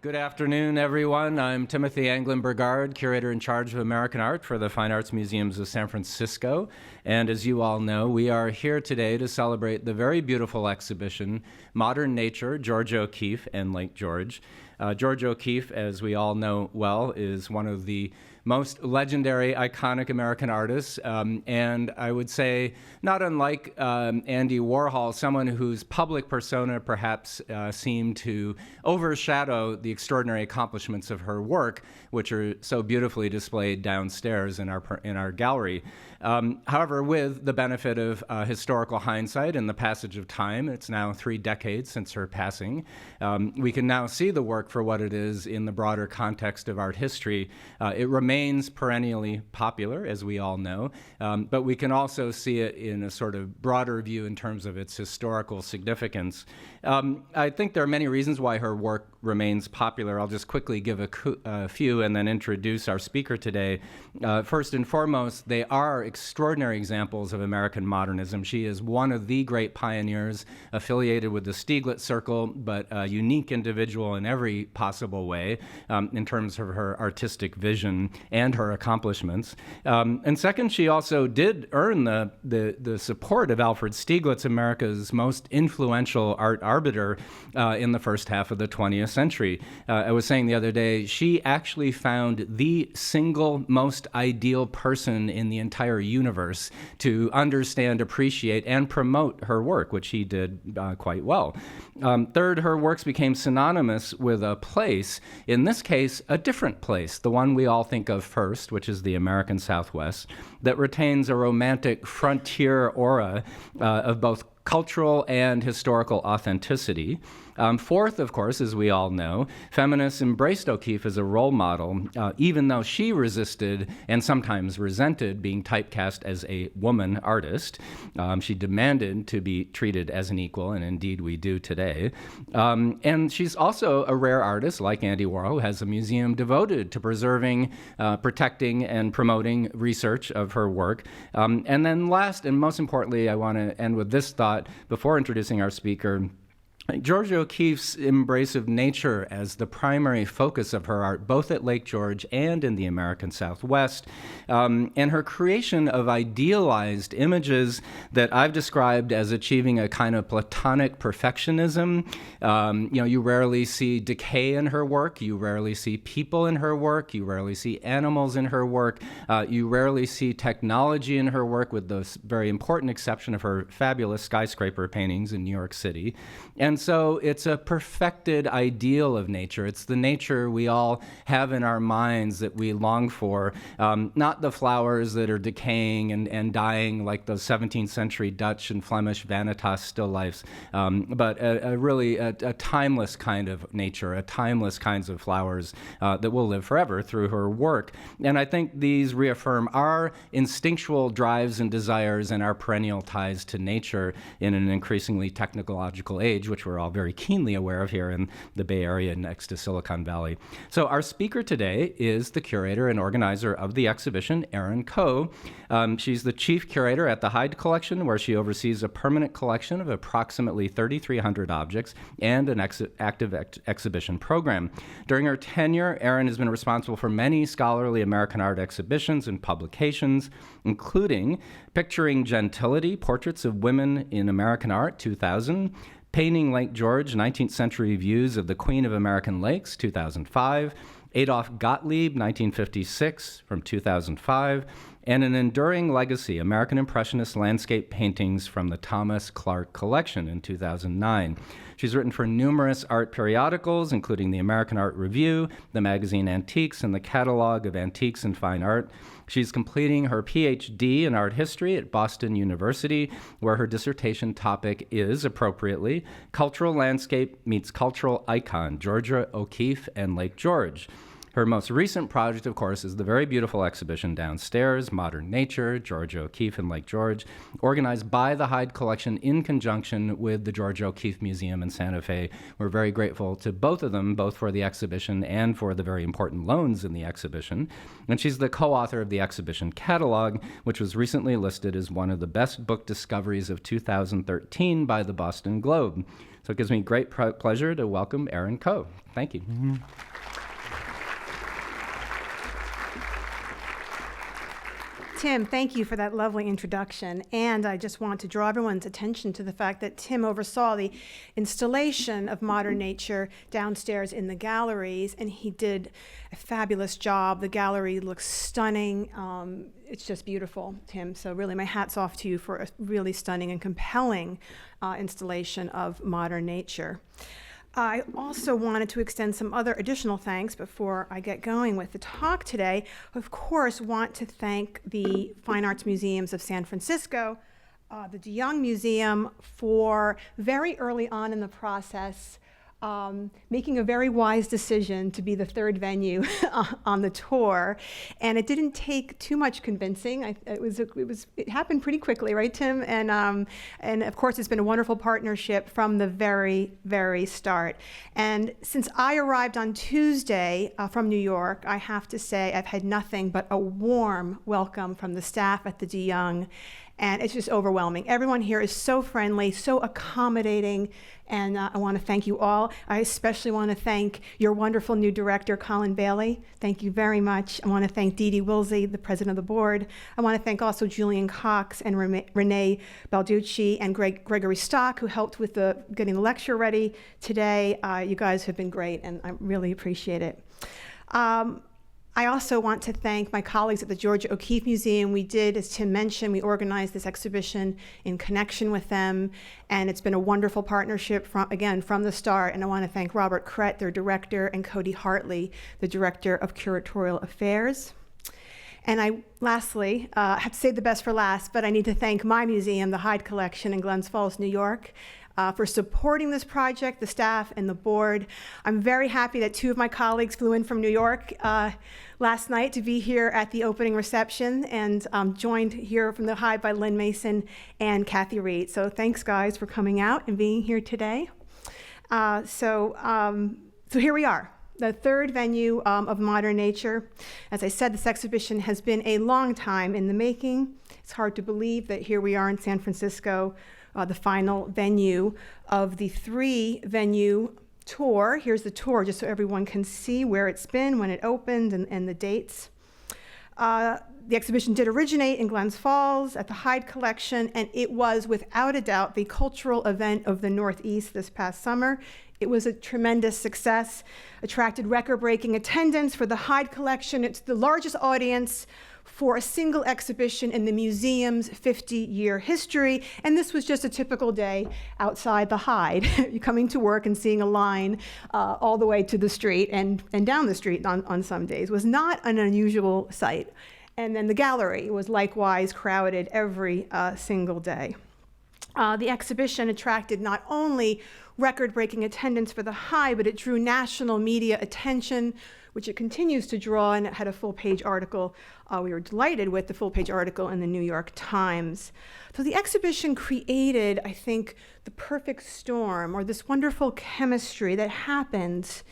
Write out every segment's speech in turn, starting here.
Good afternoon, everyone. I'm Timothy Anglin-Burgard, Curator in charge of American Art for the Fine Arts Museums of San Francisco. And as you all know, we are here today to celebrate the very beautiful exhibition, Modern Nature, George O'Keeffe and LakeGeorge. George O'Keeffe, as we all know well, is one of the most legendary, iconic American artists, and I would say, not unlike Andy Warhol, someone whose public persona perhaps seemed to overshadow the extraordinary accomplishments of her work, which are so beautifully displayed downstairs in our gallery. However, with the benefit of historical hindsight and the passage of time, it's now 3 decades since her passing, we can now see the work for what it is in the broader context of art history. It remains perennially popular, as we all know, but we can also see it in a sort of broader view in terms of its historical significance. I think there are many reasons why her work remains popular. I'll just quickly give a few and then introduce our speaker today. First and foremost, they are extraordinary examples of American modernism. She is one of the great pioneers affiliated with the Stieglitz Circle, but a unique individual in every possible way in terms of her artistic vision and her accomplishments. And second, she also did earn the support of Alfred Stieglitz, America's most influential art arbiter in the first half of the 20th century. I was saying the other day, she actually found the single most ideal person in the entire universe to understand, appreciate, and promote her work, which he did quite well. Third, her works became synonymous with a place, in this case, a different place, the one we all think of first, which is the American Southwest, that retains a romantic frontier aura of both cultural and historical authenticity. Fourth, of course, as we all know, feminists embraced O'Keeffe as a role model, even though she resisted and sometimes resented being typecast as a woman artist. She demanded to be treated as an equal, and indeed we do today. And she's also a rare artist, like Andy Warhol, who has a museum devoted to preserving, protecting, and promoting research of her work. And then last, and most importantly, I want to end with this thought before introducing our speaker. George O'Keeffe's embrace of nature as the primary focus of her art, both at LakeGeorge and in the American Southwest, and her creation of idealized images that I've described as achieving a kind of Platonic perfectionism. You rarely see decay in her work. You rarely see people in her work. You rarely see animals in her work. You rarely see technology in her work, with the very important exception of her fabulous skyscraper paintings in New York City. And so it's a perfected ideal of nature. It's the nature we all have in our minds that we long for, not the flowers that are decaying and dying like those 17th century Dutch and Flemish vanitas still lifes, but really a timeless kind of nature, a timeless kinds of flowers that will live forever through her work. And I think these reaffirm our instinctual drives and desires and our perennial ties to nature in an increasingly technological age, which we're all very keenly aware of here in the Bay Area next to Silicon Valley. So our speaker today is the curator and organizer of the exhibition, Erin Coe. She's the chief curator at the Hyde Collection, where she oversees a permanent collection of approximately 3,300 objects and an active exhibition program. During her tenure, Erin has been responsible for many scholarly American art exhibitions and publications, including Picturing Gentility, Portraits of Women in American Art, 2000, Painting LakeGeorge, 19th Century Views of the Queen of American Lakes, 2005, Adolf Gottlieb, 1956, from 2005, and An Enduring Legacy, American Impressionist Landscape Paintings from the Thomas Clark Collection in 2009. She's written for numerous art periodicals, including the American Art Review, the magazine Antiques, and the Catalog of Antiques and Fine Art. She's completing her PhD in art history at Boston University, where her dissertation topic is, appropriately, Cultural Landscape Meets Cultural Icon, Georgia O'Keeffe and LakeGeorge. Her most recent project, of course, is the very beautiful exhibition downstairs, Modern Nature, George OKeefe and LakeGeorge, organized by the Hyde Collection in conjunction with the George OKeefe Museum in Santa Fe. We're very grateful to both of them, both for the exhibition and for the very important loans in the exhibition. And she's the co-author of the exhibition catalog, which was recently listed as one of the best book discoveries of 2013 by the Boston Globe. So it gives me great pleasure to welcome Erin Coe. Thank you. Mm-hmm. Tim, thank you for that lovely introduction. And I just want to draw everyone's attention to the fact that Tim oversaw the installation of Modern Nature downstairs in the galleries, and he did a fabulous job. The gallery looks stunning. It's just beautiful, Tim. So really, my hat's off to you for a really stunning and compelling installation of Modern Nature. I also wanted to extend some other additional thanks before I get going with the talk today. Of course, want to thank the Fine Arts Museums of San Francisco, the de Young Museum for very early on in the process making a very wise decision to be the third venue on the tour, and it didn't take too much convincing. It happened pretty quickly, right, Tim? And of course, it's been a wonderful partnership from the very, very start. And since I arrived on Tuesday from New York, I have to say I've had nothing but a warm welcome from the staff at the de Young. And it's just overwhelming. Everyone here is so friendly, so accommodating, and I want to thank you all. I especially want to thank your wonderful new director, Colin Bailey. Thank you very much. I want to thank Dee Dee Wilsey, the president of the board. I want to thank also Julian Cox and Renee Balducci and Gregory Stock, who helped with getting the lecture ready today. You guys have been great, and I really appreciate it. I also want to thank my colleagues at the George OKeefe Museum. We did, as Tim mentioned, we organized this exhibition in connection with them, and it's been a wonderful partnership from the start. And I want to thank Robert Krett, their director, and Cody Hartley, the director of Curatorial Affairs. And I lastly have to save the best for last, but I need to thank my museum, the Hyde Collection in Glens Falls, New York, for supporting this project, the staff and the board. I'm very happy that two of my colleagues flew in from New York last night to be here at the opening reception, and joined here from the Hyde by Lynn Mason and Kathy Reed. So thanks, guys, for coming out and being here today. So here we are, the third venue of Modern Nature. As I said, this exhibition has been a long time in the making. It's hard to believe that here we are in San Francisco, the final venue of the three-venue tour. Here's the tour, just so everyone can see where it's been, when it opened, and the dates. The exhibition did originate in Glens Falls at the Hyde Collection, and it was, without a doubt, the cultural event of the Northeast this past summer. It was a tremendous success, attracted record-breaking attendance for the Hyde Collection. It's the largest audience for a single exhibition in the museum's 50-year history, and this was just a typical day outside the Hyde. You're coming to work and seeing a line all the way to the street and down the street on some days. It was not an unusual sight. And then the gallery was likewise crowded every single day. The exhibition attracted not only record-breaking attendance for the Hyde, but it drew national media attention, which it continues to draw, and it had a full-page article. We were delighted with the full-page article in the New York Times. So the exhibition created, I think, the perfect storm, or this wonderful chemistry that happens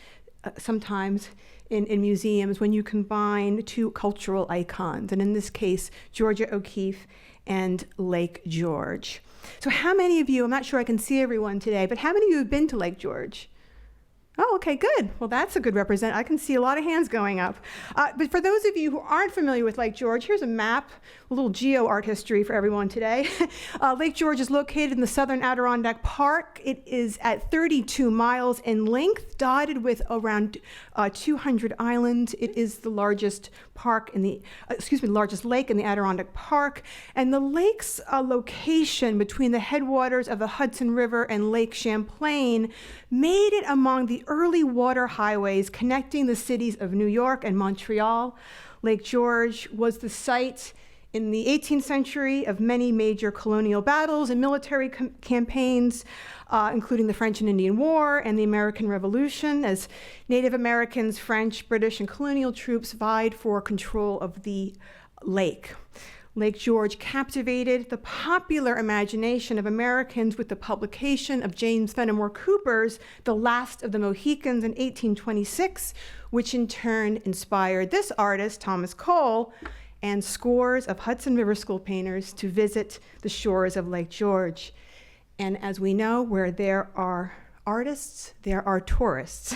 sometimes in museums when you combine two cultural icons, and in this case, Georgia O'Keeffe and LakeGeorge. So how many of you, I'm not sure I can see everyone today, but how many of you have been to LakeGeorge? Oh, okay, good. Well, that's a good represent. I can see a lot of hands going up. But for those of you who aren't familiar with LakeGeorge, here's a map, a little geo-art history for everyone today. LakeGeorge is located in the southern Adirondack Park. It is at 32 miles in length, dotted with around 200 islands. It is the largest largest lake in the Adirondack Park. And the lake's location between the headwaters of the Hudson River and Lake Champlain made it among the early water highways connecting the cities of New York and Montreal. LakeGeorge was the site In the 18th century, of many major colonial battles and military campaigns, including the French and Indian War and the American Revolution, as Native Americans, French, British, and colonial troops vied for control of the lake. Lake George captivated the popular imagination of Americans with the publication of James Fenimore Cooper's The Last of the Mohicans in 1826, which in turn inspired this artist, Thomas Cole, and scores of Hudson River School painters to visit the shores of Lake George. And as we know, where there are artists, there are tourists.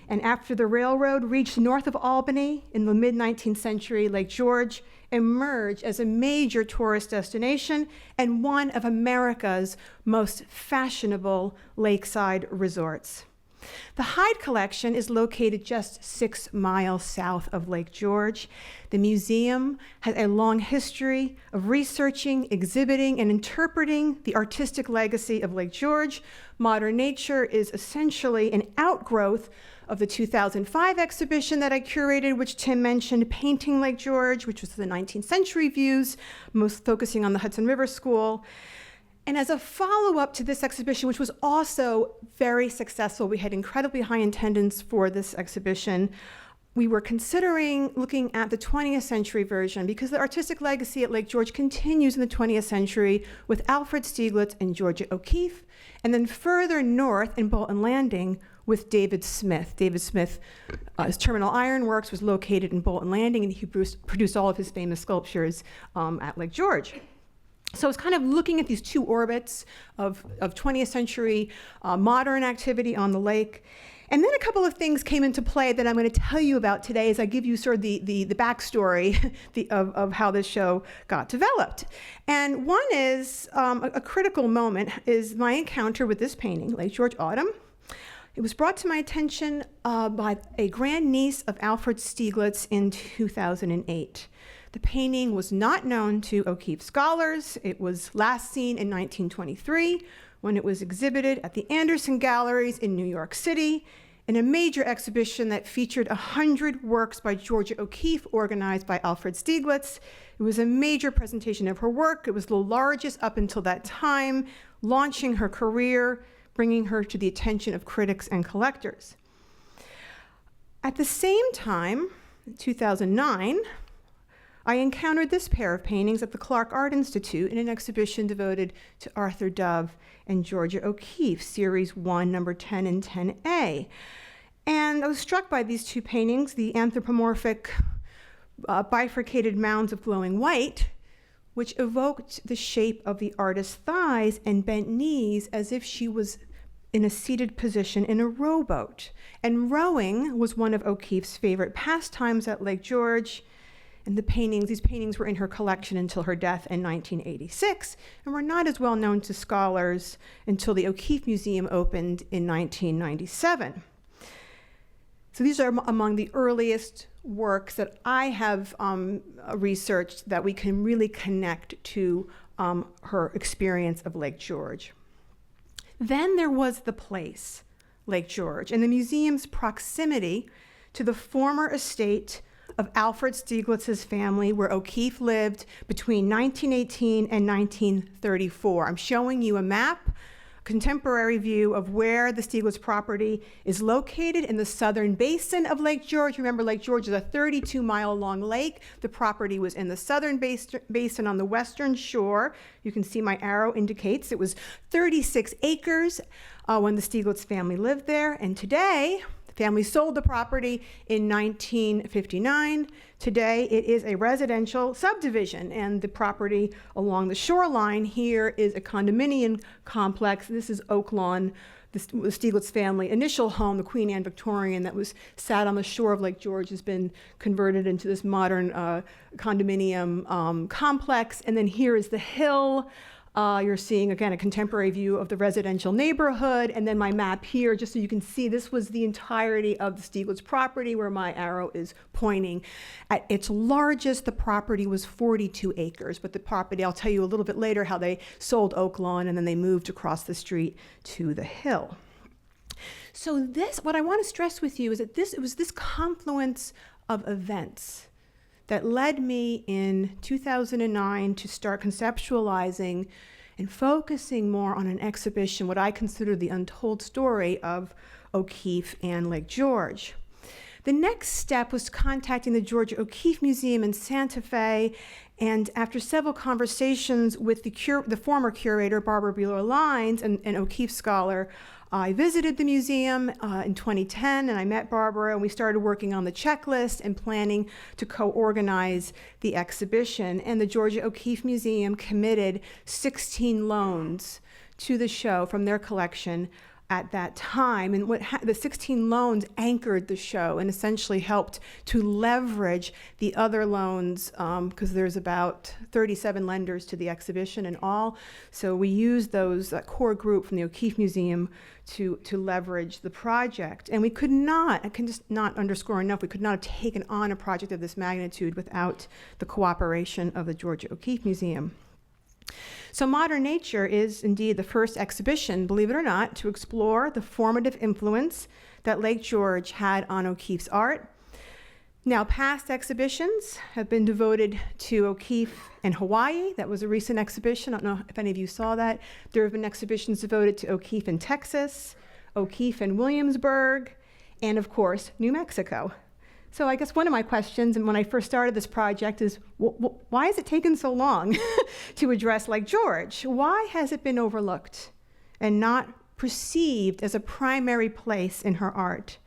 And after the railroad reached north of Albany in the mid-19th century, Lake George emerged as a major tourist destination and one of America's most fashionable lakeside resorts. The Hyde Collection is located just 6 miles south of Lake George. The museum has a long history of researching, exhibiting, and interpreting the artistic legacy of Lake George. Modern Nature is essentially an outgrowth of the 2005 exhibition that I curated, which Tim mentioned, Painting Lake George, which was the 19th century views, most focusing on the Hudson River School. And as a follow-up to this exhibition, which was also very successful, we had incredibly high attendance for this exhibition, we were considering looking at the 20th century version because the artistic legacy at Lake George continues in the 20th century with Alfred Stieglitz and Georgia O'Keeffe, and then further north in Bolton Landing with David Smith. David Smith, his Terminal Iron Works was located in Bolton Landing, and he produced all of his famous sculptures at Lake George. So it's kind of looking at these two orbits of 20th century modern activity on the lake. And then a couple of things came into play that I'm going to tell you about today as I give you sort of the backstory of how this show got developed. And one is, a critical moment is my encounter with this painting, Lake George Autumn. It was brought to my attention by a grandniece of Alfred Stieglitz in 2008. The painting was not known to O'Keeffe scholars. It was last seen in 1923 when it was exhibited at the Anderson Galleries in New York City in a major exhibition that featured 100 works by Georgia O'Keeffe organized by Alfred Stieglitz. It was a major presentation of her work. It was the largest up until that time, launching her career, bringing her to the attention of critics and collectors. At the same time, in 2009, I encountered this pair of paintings at the Clark Art Institute in an exhibition devoted to Arthur Dove and Georgia O'Keeffe, Series 1, number 10 and 10A. And I was struck by these two paintings, the anthropomorphic bifurcated mounds of glowing white, which evoked the shape of the artist's thighs and bent knees as if she was in a seated position in a rowboat. And rowing was one of O'Keeffe's favorite pastimes at Lake George. And these paintings were in her collection until her death in 1986, and were not as well known to scholars until the O'Keeffe Museum opened in 1997. So these are among the earliest works that I have researched that we can really connect to her experience of Lake George. Then there was the place, Lake George, and the museum's proximity to the former estate of Alfred Stieglitz's family, where O'Keeffe lived between 1918 and 1934. I'm showing you a map, contemporary view of where the Stieglitz property is located in the southern basin of Lake George. Remember, Lake George is a 32-mile-long lake. The property was in the southern basin on the western shore. You can see my arrow indicates it was 36 acres when the Stieglitz family lived there. And today, family sold the property in 1959. Today, it is a residential subdivision, and the property along the shoreline here is a condominium complex. This is Oak Lawn, the Stieglitz family initial home, the Queen Anne Victorian, that was sat on the shore of Lake George, has been converted into this modern condominium complex. And then here is the hill. You're seeing, again, a contemporary view of the residential neighborhood. And then my map here, just so you can see, this was the entirety of the Stieglitz property where my arrow is pointing. At its largest, the property was 42 acres. But the property, I'll tell you a little bit later how they sold Oak Lawn and then they moved across the street to the hill. So this, what I want to stress with you is that it was this confluence of events that led me in 2009 to start conceptualizing and focusing more on an exhibition, what I consider the untold story of O'Keeffe and LakeGeorge. The next step was contacting the George O'Keeffe Museum in Santa Fe, and after several conversations with the former curator, Barbara Bueller-Lines, and an O'Keeffe scholar, I visited the museum in 2010, and I met Barbara, and we started working on the checklist and planning to co-organize the exhibition. And the Georgia O'Keeffe Museum committed 16 loans to the show from their collection at that time. And the 16 loans anchored the show and essentially helped to leverage the other loans, because there's about 37 lenders to the exhibition in all. So we used that core group from the O'Keeffe Museum to leverage the project. And we could not, I can just not underscore enough, we could not have taken on a project of this magnitude without the cooperation of the Georgia O'Keeffe Museum. So Modern Nature is indeed the first exhibition, believe it or not, to explore the formative influence that LakeGeorge had on O'Keeffe's art. Now, past exhibitions have been devoted to O'Keeffe in Hawaii. That was a recent exhibition. I don't know if any of you saw that. There have been exhibitions devoted to O'Keeffe in Texas, O'Keeffe in Williamsburg, and of course, New Mexico. So I guess one of my questions, and when I first started this project, is why has it taken so long to address LakeGeorge? Why has it been overlooked and not perceived as a primary place in her art?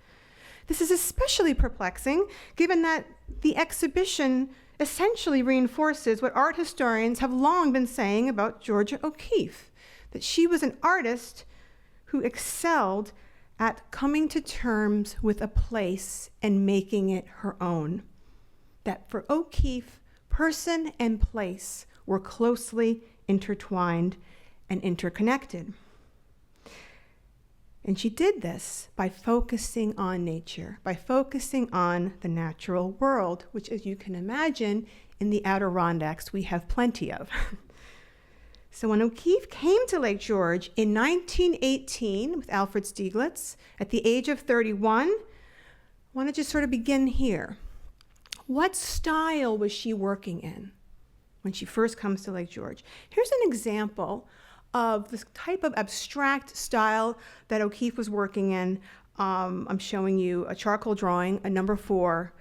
This is especially perplexing, given that the exhibition essentially reinforces what art historians have long been saying about Georgia O'Keeffe, that she was an artist who excelled at coming to terms with a place and making it her own. That for O'Keeffe, person and place were closely intertwined and interconnected. And she did this by focusing on nature, by focusing on the natural world, which, as you can imagine, in the Adirondacks we have plenty of. So when O'Keeffe came to LakeGeorge in 1918 with Alfred Stieglitz at the age of 31, I want to just sort of begin here. What style was she working in when she first comes to LakeGeorge? Here's an example of this type of abstract style that O'Keeffe was working in. I'm showing you a charcoal drawing, a number 4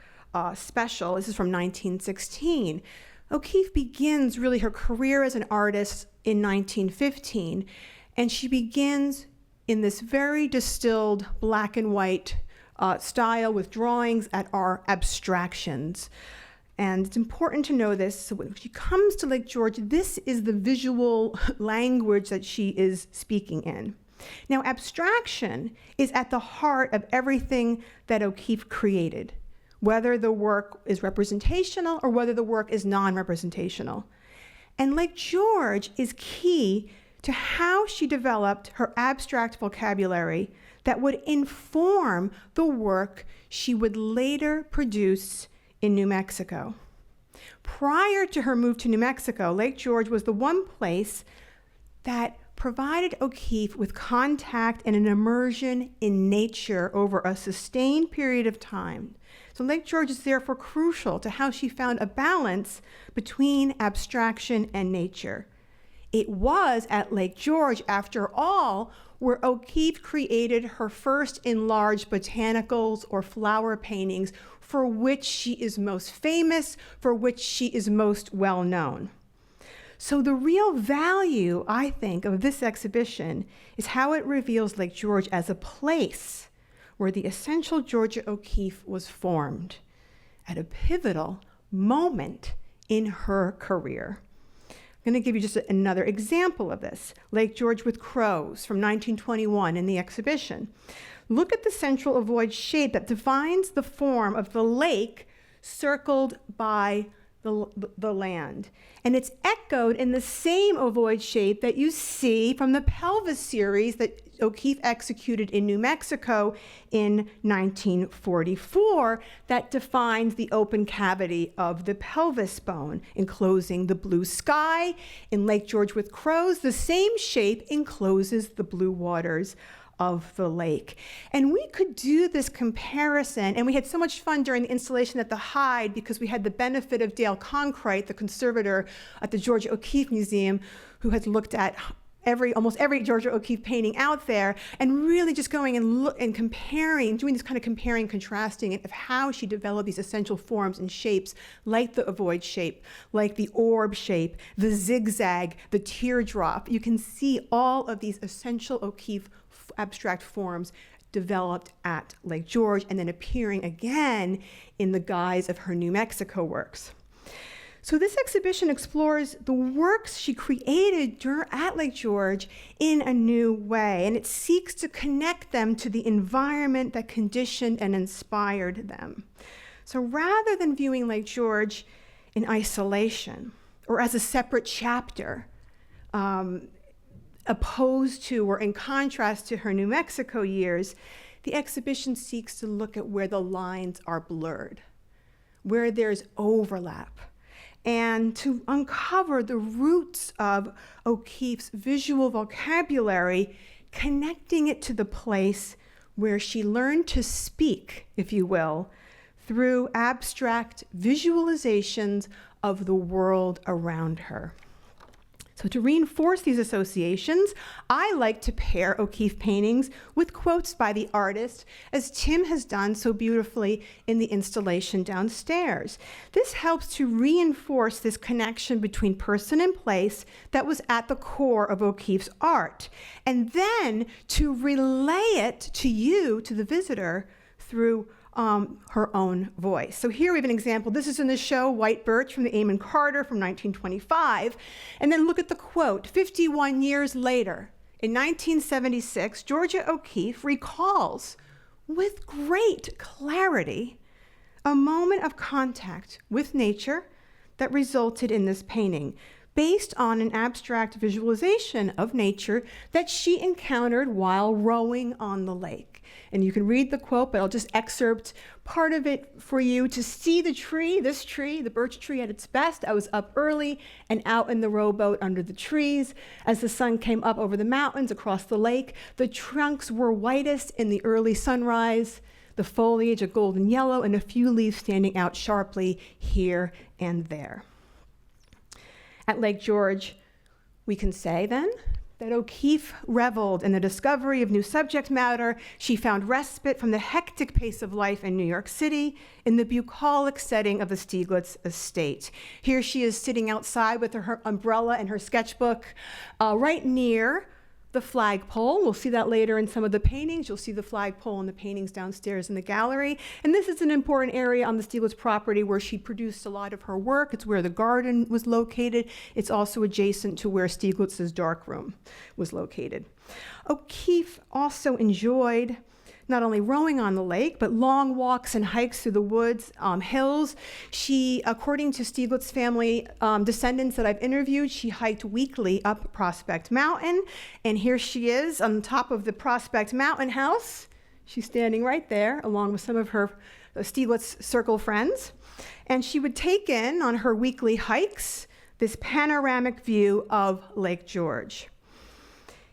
special. This is from 1916. O'Keeffe begins really her career as an artist in 1915, and she begins in this very distilled black and white style with drawings that are abstractions. And it's important to know this. So when she comes to LakeGeorge, this is the visual language that she is speaking in. Now, abstraction is at the heart of everything that O'Keeffe created, whether the work is representational or whether the work is non-representational. And LakeGeorge is key to how she developed her abstract vocabulary that would inform the work she would later produce in New Mexico. Prior to her move to New Mexico, LakeGeorge was the one place that provided O'Keeffe with contact and an immersion in nature over a sustained period of time. So LakeGeorge is therefore crucial to how she found a balance between abstraction and nature. It was at LakeGeorge, after all, where O'Keeffe created her first enlarged botanicals or flower paintings, for which she is most famous, for which she is most well known. So the real value, I think, of this exhibition is how it reveals LakeGeorge as a place where the essential Georgia O'Keeffe was formed at a pivotal moment in her career. I'm going to give you just another example of this. LakeGeorge with Crows from 1921 in the exhibition. Look at the central ovoid shape that defines the form of the lake circled by the land. And it's echoed in the same ovoid shape that you see from the pelvis series that O'Keeffe executed in New Mexico in 1944 that defines the open cavity of the pelvis bone, enclosing the blue sky. In LakeGeorge with Crows, the same shape encloses the blue waters of the lake. And we could do this comparison, and we had so much fun during the installation at the Hyde because we had the benefit of Dale Conkright, the conservator at the Georgia O'Keeffe Museum, who has looked at almost every Georgia O'Keeffe painting out there, and really just going and comparing, doing this kind of comparing, contrasting of how she developed these essential forms and shapes, like the ovoid shape, like the orb shape, the zigzag, the teardrop. You can see all of these essential O'Keeffe abstract forms developed at Lake George and then appearing again in the guise of her New Mexico works. So this exhibition explores the works she created at Lake George in a new way, and it seeks to connect them to the environment that conditioned and inspired them. So rather than viewing Lake George in isolation or as a separate chapter, opposed to or in contrast to her New Mexico years, the exhibition seeks to look at where the lines are blurred, where there's overlap, and to uncover the roots of O'Keeffe's visual vocabulary, connecting it to the place where she learned to speak, if you will, through abstract visualizations of the world around her. So to reinforce these associations, I like to pair O'Keeffe paintings with quotes by the artist, as Tim has done so beautifully in the installation downstairs. This helps to reinforce this connection between person and place that was at the core of O'Keeffe's art, and then to relay it to you, to the visitor, through her own voice. So here we have an example. This is in the show White Birch from the Amon Carter from 1925. And then look at the quote. 51 years later, in 1976, Georgia O'Keeffe recalls with great clarity a moment of contact with nature that resulted in this painting, based on an abstract visualization of nature that she encountered while rowing on the lake. And you can read the quote, but I'll just excerpt part of it for you. To see the tree, this tree, the birch tree at its best, I was up early and out in the rowboat under the trees. As the sun came up over the mountains across the lake, the trunks were whitest in the early sunrise, the foliage a golden yellow, and a few leaves standing out sharply here and there. At Lake George, we can say then that O'Keeffe reveled in the discovery of new subject matter. She found respite from the hectic pace of life in New York City in the bucolic setting of the Stieglitz estate. Here she is sitting outside with her umbrella and her sketchbook right near the flagpole. We'll see that later in some of the paintings. You'll see the flagpole and the paintings downstairs in the gallery. And this is an important area on the Stieglitz property where she produced a lot of her work. It's where the garden was located. It's also adjacent to where Stieglitz's darkroom was located. O'Keeffe also enjoyed not only rowing on the lake, but long walks and hikes through the woods, hills. She, according to Stieglitz family descendants that I've interviewed, she hiked weekly up Prospect Mountain. And here she is on top of the Prospect Mountain house. She's standing right there along with some of her Stieglitz circle friends. And she would take in on her weekly hikes this panoramic view of Lake George.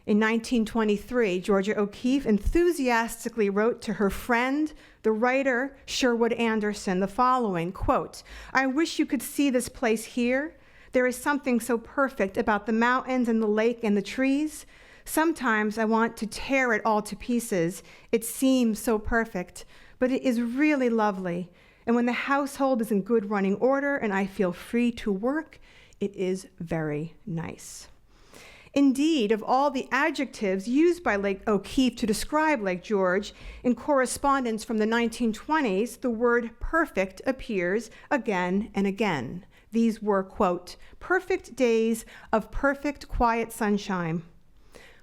In 1923, Georgia O'Keeffe enthusiastically wrote to her friend, the writer Sherwood Anderson, the following, quote, "I wish you could see this place here. There is something so perfect about the mountains and the lake and the trees. Sometimes I want to tear it all to pieces. It seems so perfect, but it is really lovely. And when the household is in good running order and I feel free to work, it is very nice." Indeed, of all the adjectives used by O'Keeffe to describe Lake George in correspondence from the 1920s, the word perfect appears again and again. These were, quote, perfect days of perfect quiet sunshine,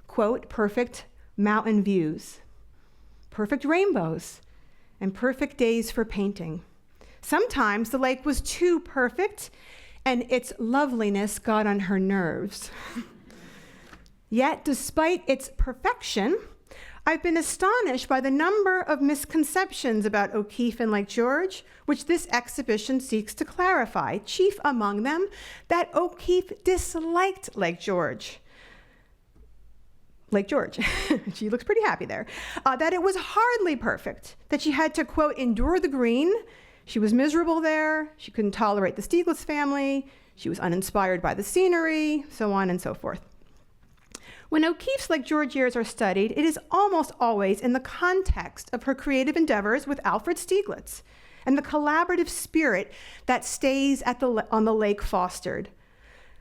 quote, perfect mountain views, perfect rainbows, and perfect days for painting. Sometimes the lake was too perfect and its loveliness got on her nerves. Yet, despite its perfection, I've been astonished by the number of misconceptions about O'Keeffe and Lake George, which this exhibition seeks to clarify. Chief among them, that O'Keeffe disliked Lake George. Lake George. She looks pretty happy there. That it was hardly perfect, that she had to, quote, endure the green. She was miserable there. She couldn't tolerate the Stieglitz family. She was uninspired by the scenery, so on and so forth. When O'Keeffe's Lake George years are studied, it is almost always in the context of her creative endeavors with Alfred Stieglitz and the collaborative spirit that stays on the lake fostered.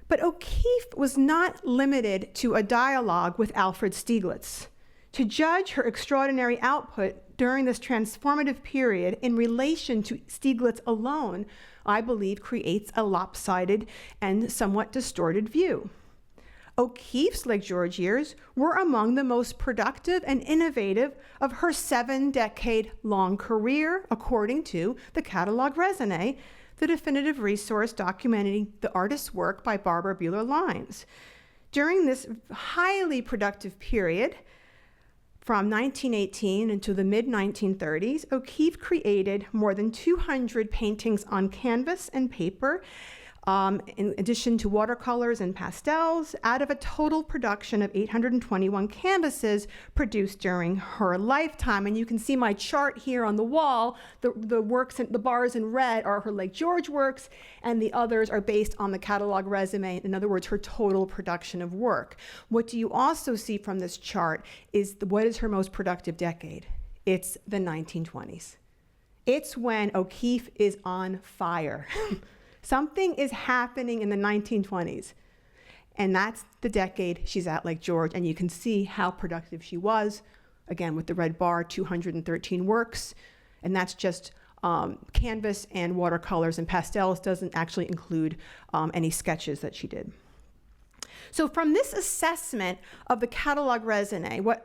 But O'Keeffe was not limited to a dialogue with Alfred Stieglitz. To judge her extraordinary output during this transformative period in relation to Stieglitz alone, I believe, creates a lopsided and somewhat distorted view. O'Keeffe's Lake George years were among the most productive and innovative of her 7-decade-long career, according to the Catalog Raisonné, the definitive resource documenting the artist's work by Barbara Buehler-Lines. During this highly productive period, from 1918 into the mid-1930s, O'Keeffe created more than 200 paintings on canvas and paper, in addition to watercolors and pastels, out of a total production of 821 canvases produced during her lifetime. And you can see my chart here on the wall. The works, the bars in red are her Lake George works, and the others are based on the Catalog Raisonné, in other words, her total production of work. What do you also see from this chart is what is her most productive decade? It's the 1920s. It's when O'Keeffe is on fire. Something is happening in the 1920s, and that's the decade she's at Lake George, and you can see how productive she was. Again, with the red bar, 213 works, and that's just canvas and watercolors and pastels, doesn't actually include any sketches that she did. So from this assessment of the Catalog Raisonné,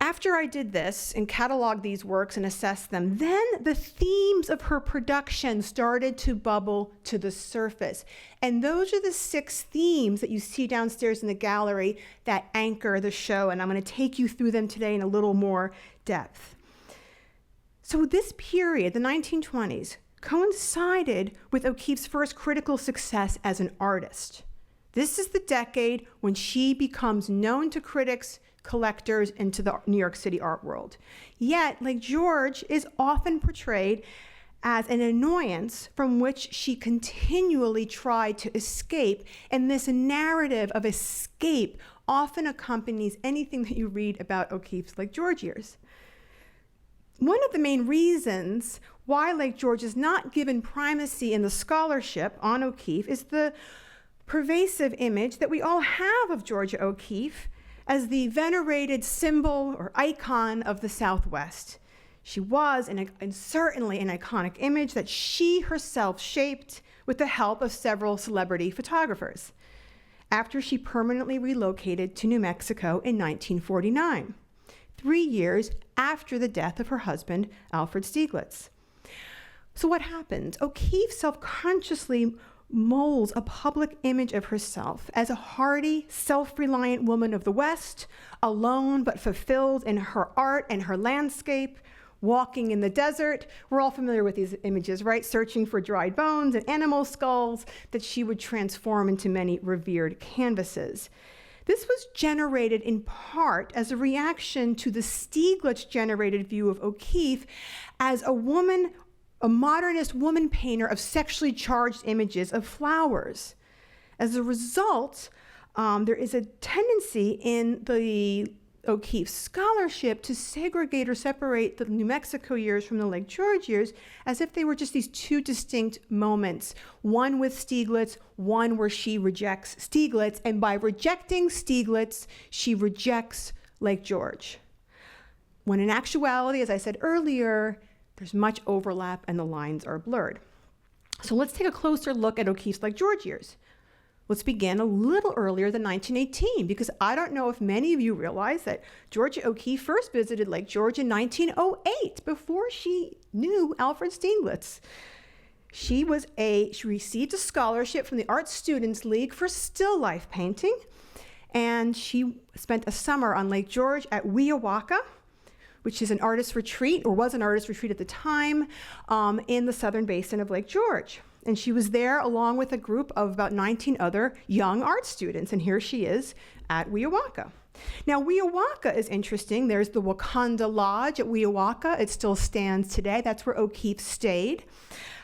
after I did this and cataloged these works and assessed them, then the themes of her production started to bubble to the surface. And those are the 6 themes that you see downstairs in the gallery that anchor the show, and I'm going to take you through them today in a little more depth. So this period, the 1920s, coincided with O'Keeffe's first critical success as an artist. This is the decade when she becomes known to critics, collectors, and to the New York City art world. Yet, Lake George is often portrayed as an annoyance from which she continually tried to escape, and this narrative of escape often accompanies anything that you read about O'Keeffe's Lake George years. One of the main reasons why Lake George is not given primacy in the scholarship on O'Keeffe is the pervasive image that we all have of Georgia O'Keeffe as the venerated symbol or icon of the Southwest. She was, and certainly an iconic image that she herself shaped with the help of several celebrity photographers after she permanently relocated to New Mexico in 1949, 3 years after the death of her husband, Alfred Stieglitz. So what happens? O'Keeffe self-consciously molds a public image of herself as a hardy, self-reliant woman of the West, alone but fulfilled in her art and her landscape, walking in the desert. We're all familiar with these images, right? Searching for dried bones and animal skulls that she would transform into many revered canvases. This was generated in part as a reaction to the Stieglitz-generated view of O'Keeffe as a modernist woman painter of sexually charged images of flowers. As a result, there is a tendency in the O'Keeffe scholarship to segregate or separate the New Mexico years from the Lake George years as if they were just these 2 distinct moments, one with Stieglitz, one where she rejects Stieglitz, and by rejecting Stieglitz, she rejects Lake George. When in actuality, as I said earlier, there's much overlap and the lines are blurred. So let's take a closer look at O'Keeffe's Lake George years. Let's begin a little earlier than 1918, because I don't know if many of you realize that Georgia O'Keeffe first visited Lake George in 1908, before she knew Alfred Stieglitz. She received a scholarship from the Art Students League for still life painting, and she spent a summer on Lake George at Weowaka, which is an artist retreat, or was an artist retreat at the time, in the southern basin of Lake George. And she was there along with a group of about 19 other young art students, and here she is at Weowaka. Now, Weowaka is interesting. There's the Wakanda Lodge at Weowaka. It still stands today. That's where O'Keeffe stayed.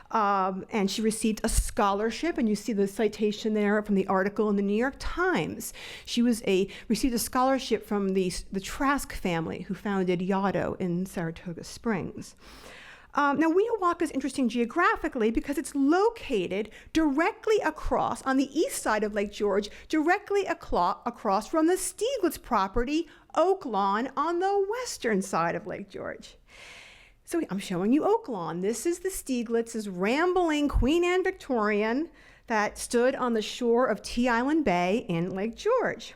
And she received a scholarship, and you see the citation there from the article in the New York Times. She received a scholarship from the Trask family, who founded Yaddo in Saratoga Springs. Now, Weowaka is interesting geographically because it's located directly across, on the east side of Lake George, directly across from the Stieglitz property, Oak Lawn, on the western side of Lake George. So I'm showing you Oak Lawn. This is the Stieglitz's rambling Queen Anne Victorian that stood on the shore of Tea Island Bay in Lake George.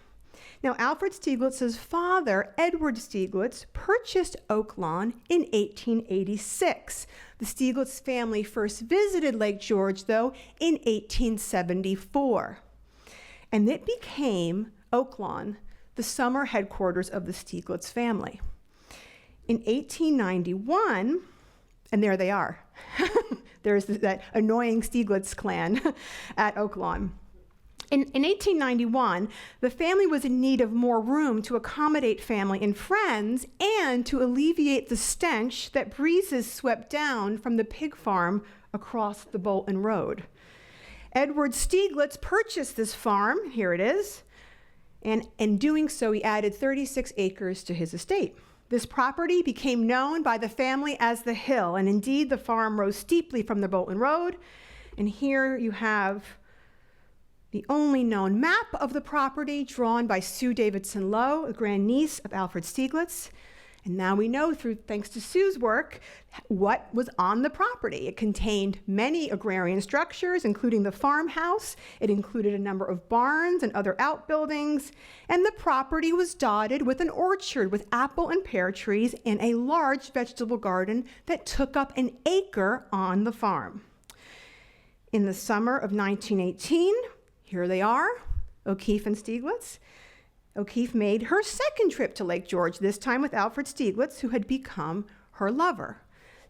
Now, Alfred Stieglitz's father, Edward Stieglitz, purchased Oak Lawn in 1886. The Stieglitz family first visited Lake George, though, in 1874. And it became, Oak Lawn, the summer headquarters of the Stieglitz family. In 1891, and there they are. There's that annoying Stieglitz clan at Oak Lawn. In 1891, the family was in need of more room to accommodate family and friends and to alleviate the stench that breezes swept down from the pig farm across the Bolton Road. Edward Stieglitz purchased this farm, here it is, and in doing so, he added 36 acres to his estate. This property became known by the family as the Hill, and indeed the farm rose steeply from the Bolton Road. And here you have the only known map of the property drawn by Sue Davidson Lowe, a grandniece of Alfred Stieglitz. And now we know, thanks to Sue's work, what was on the property. It contained many agrarian structures, including the farmhouse. It included a number of barns and other outbuildings. And the property was dotted with an orchard with apple and pear trees and a large vegetable garden that took up an acre on the farm. In the summer of 1918, here they are, O'Keeffe and Stieglitz. O'Keeffe made her second trip to Lake George, this time with Alfred Stieglitz, who had become her lover.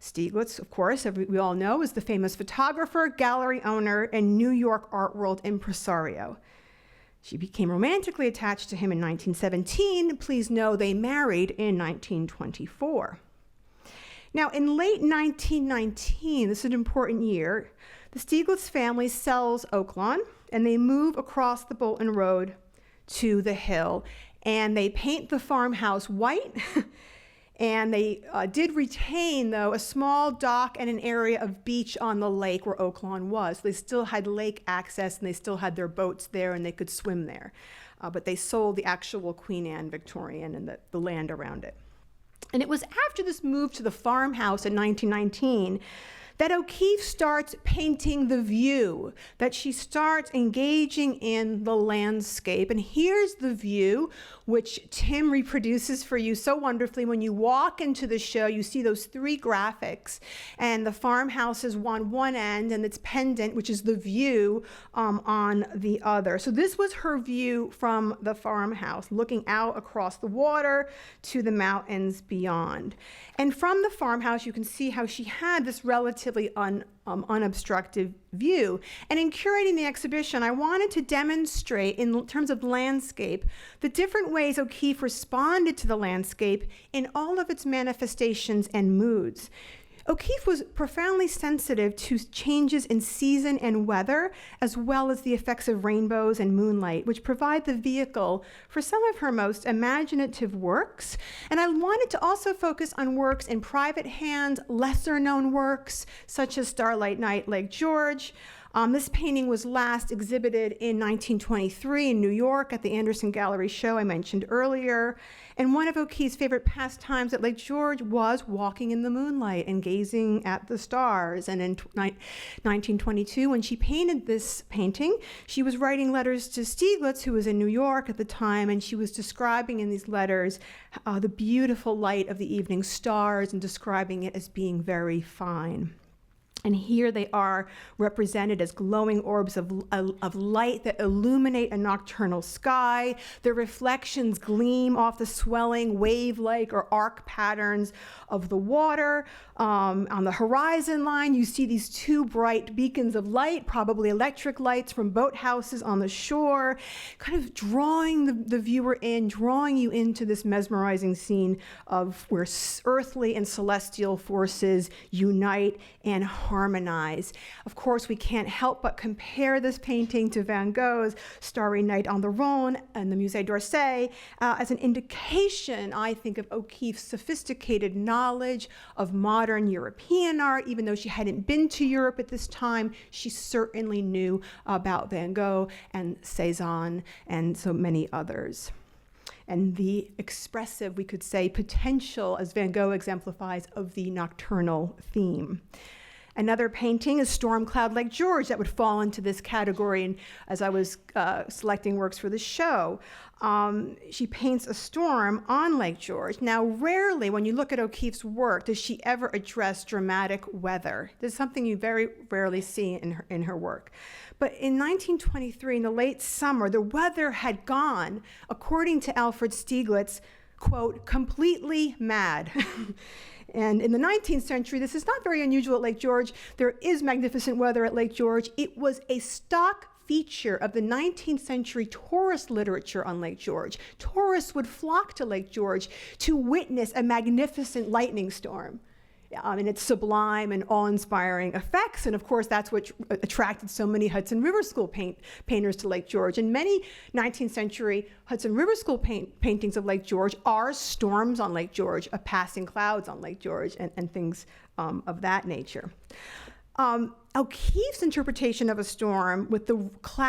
Stieglitz, of course, as we all know, is the famous photographer, gallery owner, and New York art world impresario. She became romantically attached to him in 1917. Please know they married in 1924. Now, in late 1919, this is an important year, the Stieglitz family sells Oak Lawn, and they move across the Bolton Road to the Hill, and they paint the farmhouse white, and they did retain, though, a small dock and an area of beach on the lake where Oak Lawn was. They still had lake access, and they still had their boats there, and they could swim there. But they sold the actual Queen Anne Victorian and the land around it. And it was after this move to the farmhouse in 1919 that O'Keeffe starts painting the view, that she starts engaging in the landscape. And here's the view, which Tim reproduces for you so wonderfully. When you walk into the show, you see those three graphics, and the farmhouse is on one end, and its pendant, which is the view, on the other. So this was her view from the farmhouse, looking out across the water to the mountains beyond. And from the farmhouse, you can see how she had this relatively unobstructed view. And in curating the exhibition, I wanted to demonstrate, in terms of landscape, the different ways O'Keeffe responded to the landscape in all of its manifestations and moods. O'Keeffe was profoundly sensitive to changes in season and weather, as well as the effects of rainbows and moonlight, which provide the vehicle for some of her most imaginative works. And I wanted to also focus on works in private hands, lesser-known works, such as Starlight Night, Lake George. This painting was last exhibited in 1923 in New York at the Anderson Gallery show I mentioned earlier. And one of O'Keeffe's favorite pastimes at Lake George was walking in the moonlight and gazing at the stars. And in 1922, when she painted this painting, she was writing letters to Stieglitz, who was in New York at the time, and she was describing in these letters the beautiful light of the evening stars and describing it as being very fine. And here they are represented as glowing orbs of light that illuminate a nocturnal sky. Their reflections gleam off the swelling wave-like or arc patterns of the water. On the horizon line, you see these two bright beacons of light, probably electric lights from boathouses on the shore, kind of drawing the viewer in, drawing you into this mesmerizing scene of where earthly and celestial forces unite and harmonize. Of course, we can't help but compare this painting to Van Gogh's Starry Night on the Rhone and the Musée d'Orsay as an indication, I think, of O'Keeffe's sophisticated knowledge of modern European art. Even though she hadn't been to Europe at this time, she certainly knew about Van Gogh and Cézanne and so many others. And the expressive, we could say, potential, as Van Gogh exemplifies, of the nocturnal theme. Another painting is Storm Cloud LakeGeorge that would fall into this category. And as I was selecting works for the show, she paints a storm on LakeGeorge. Now, rarely, when you look at O'Keeffe's work, does she ever address dramatic weather. This is something you very rarely see in her work. But in 1923, in the late summer, the weather had gone, according to Alfred Stieglitz, quote, completely mad. And in the 19th century, this is not very unusual at LakeGeorge. There is magnificent weather at LakeGeorge. It was a stock feature of the 19th century tourist literature on LakeGeorge. Tourists would flock to LakeGeorge to witness a magnificent lightning storm. And its sublime and awe-inspiring effects. And of course, that's what attracted so many Hudson River School painters to LakeGeorge. And many 19th century Hudson River School paintings of LakeGeorge are storms on LakeGeorge, passing clouds on LakeGeorge, and things of that nature. O'Keeffe's interpretation of a storm with the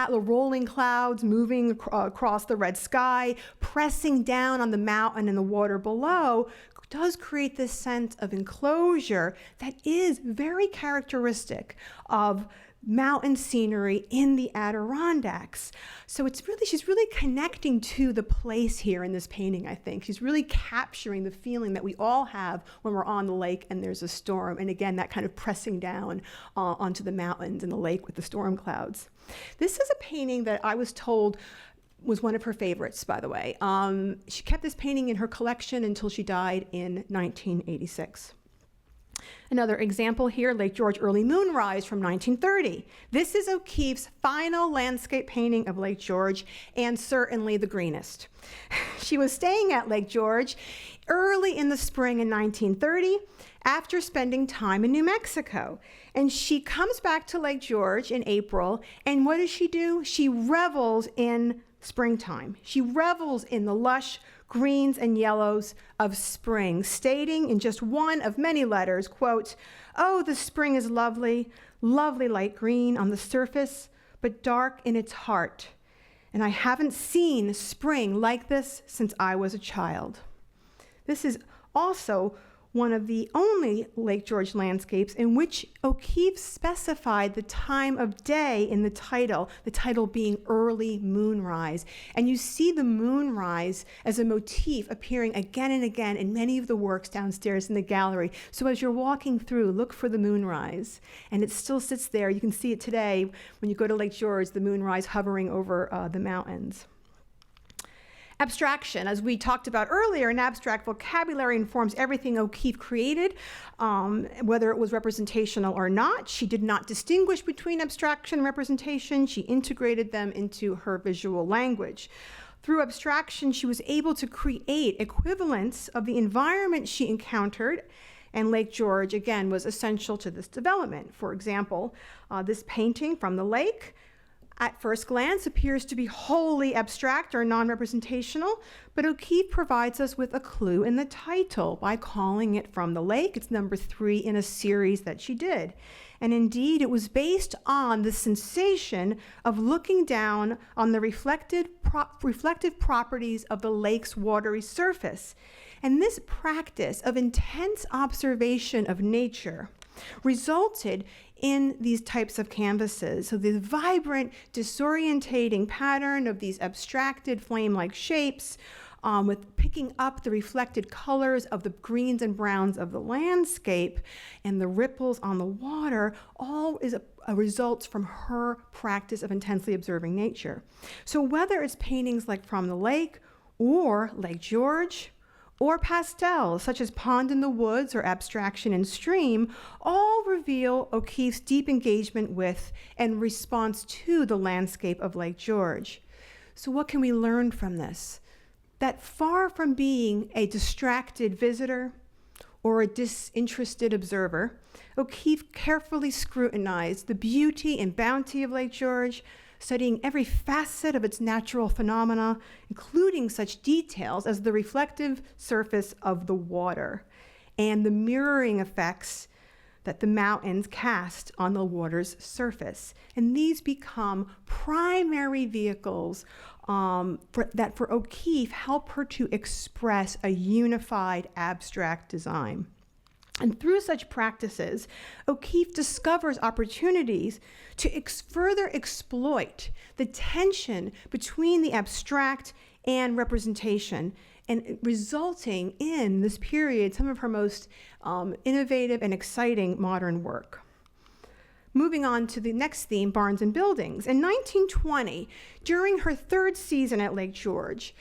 rolling clouds moving across the red sky, pressing down on the mountain and the water below, does create this sense of enclosure that is very characteristic of mountain scenery in the Adirondacks. So she's really connecting to the place here in this painting, I think. She's really capturing the feeling that we all have when we're on the lake and there's a storm. And again, that kind of pressing down onto the mountains and the lake with the storm clouds. This is a painting that I was told was one of her favorites, by the way. She kept this painting in her collection until she died in 1986. Another example here, LakeGeorge Early Moonrise from 1930. This is O'Keeffe's final landscape painting of LakeGeorge, and certainly the greenest. She was staying at LakeGeorge early in the spring in 1930 after spending time in New Mexico. And she comes back to LakeGeorge in April, and what does she do? She revels in springtime. She revels in the lush greens and yellows of spring, stating in just one of many letters, quote, "Oh, the spring is lovely, lovely light green on the surface, but dark in its heart. And I haven't seen spring like this since I was a child." This is also one of the only LakeGeorge landscapes in which O'Keeffe specified the time of day in the title being early moonrise. And you see the moonrise as a motif appearing again and again in many of the works downstairs in the gallery. So as you're walking through, look for the moonrise. And it still sits there. You can see it today when you go to LakeGeorge, the moonrise hovering over the mountains. Abstraction, as we talked about earlier, an abstract vocabulary informs everything O'Keeffe created, whether it was representational or not. She did not distinguish between abstraction and representation. She integrated them into her visual language. Through abstraction, she was able to create equivalents of the environment she encountered, and LakeGeorge, again, was essential to this development. For example, this painting from the lake, at first glance, appears to be wholly abstract or non-representational, but O'Keeffe provides us with a clue in the title by calling it From the Lake. It's number 3 in a series that she did. And indeed, it was based on the sensation of looking down on the reflective properties of the lake's watery surface. And this practice of intense observation of nature resulted in these types of canvases. So the vibrant, disorientating pattern of these abstracted flame-like shapes with picking up the reflected colors of the greens and browns of the landscape and the ripples on the water, all is a results from her practice of intensely observing nature. So whether it's paintings like From the Lake or LakeGeorge, or pastels such as Pond in the Woods or Abstraction in Stream, all reveal O'Keeffe's deep engagement with and response to the landscape of LakeGeorge. So what can we learn from this? That far from being a distracted visitor or a disinterested observer, O'Keeffe carefully scrutinized the beauty and bounty of LakeGeorge, studying every facet of its natural phenomena, including such details as the reflective surface of the water and the mirroring effects that the mountains cast on the water's surface. And these become primary vehicles that for O'Keeffe help her to express a unified abstract design. And through such practices, O'Keeffe discovers opportunities to further exploit the tension between the abstract and representation, and resulting in this period some of her most innovative and exciting modern work. Moving on to the next theme, barns and buildings. In 1920, during her third season at LakeGeorge,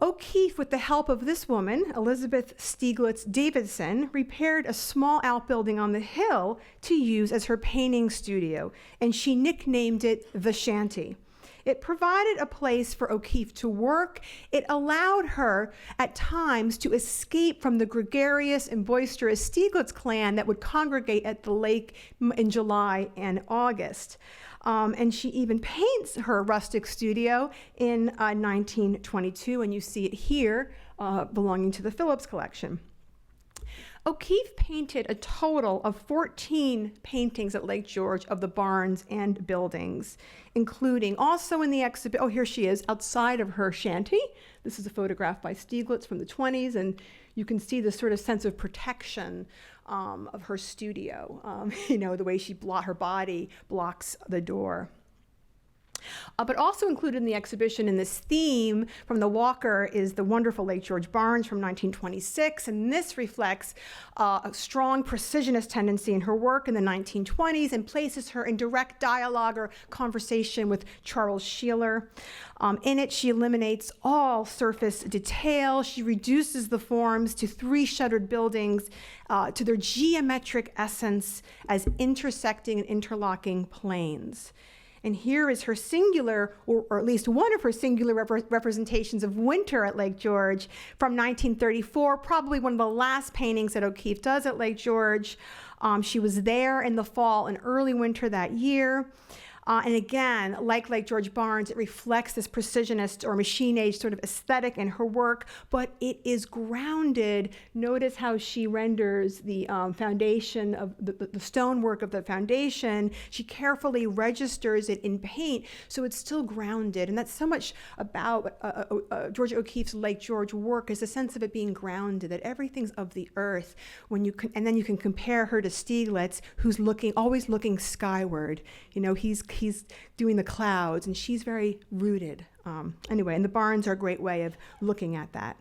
O'Keeffe, with the help of this woman, Elizabeth Stieglitz Davidson, repaired a small outbuilding on the hill to use as her painting studio, and she nicknamed it the Shanty. It provided a place for O'Keeffe to work. It allowed her, at times, to escape from the gregarious and boisterous Stieglitz clan that would congregate at the lake in July and August. And she even paints her rustic studio in 1922, and you see it here, belonging to the Phillips collection. O'Keeffe painted a total of 14 paintings at LakeGeorge of the barns and buildings, including also in the exhibit, oh, here she is, outside of her shanty. This is a photograph by Stieglitz from the 20s, and you can see the sort of sense of protection of her studio, the way her body blocks the door. But also included in the exhibition in this theme from the Walker is the wonderful LakeGeorge Barns from 1926, and this reflects a strong precisionist tendency in her work in the 1920s and places her in direct dialogue or conversation with Charles Sheeler. In it, she eliminates all surface detail. She reduces the forms to 3 shuttered buildings to their geometric essence as intersecting and interlocking planes. And here is her singular, or at least one of her singular representations of winter at LakeGeorge from 1934, probably one of the last paintings that O'Keeffe does at LakeGeorge. She was there in the fall and early winter that year. And again, like LakeGeorge Barns, it reflects this precisionist or machine age sort of aesthetic in her work, but it is grounded. Notice how she renders the foundation of the stonework of the foundation. She carefully registers it in paint, so it's still grounded. And that's so much about Georgia O'Keeffe's LakeGeorge work, is a sense of it being grounded, that everything's of the earth. And then you can compare her to Stieglitz, who's always looking skyward. He's doing the clouds, and she's very rooted. Anyway, and the barns are a great way of looking at that.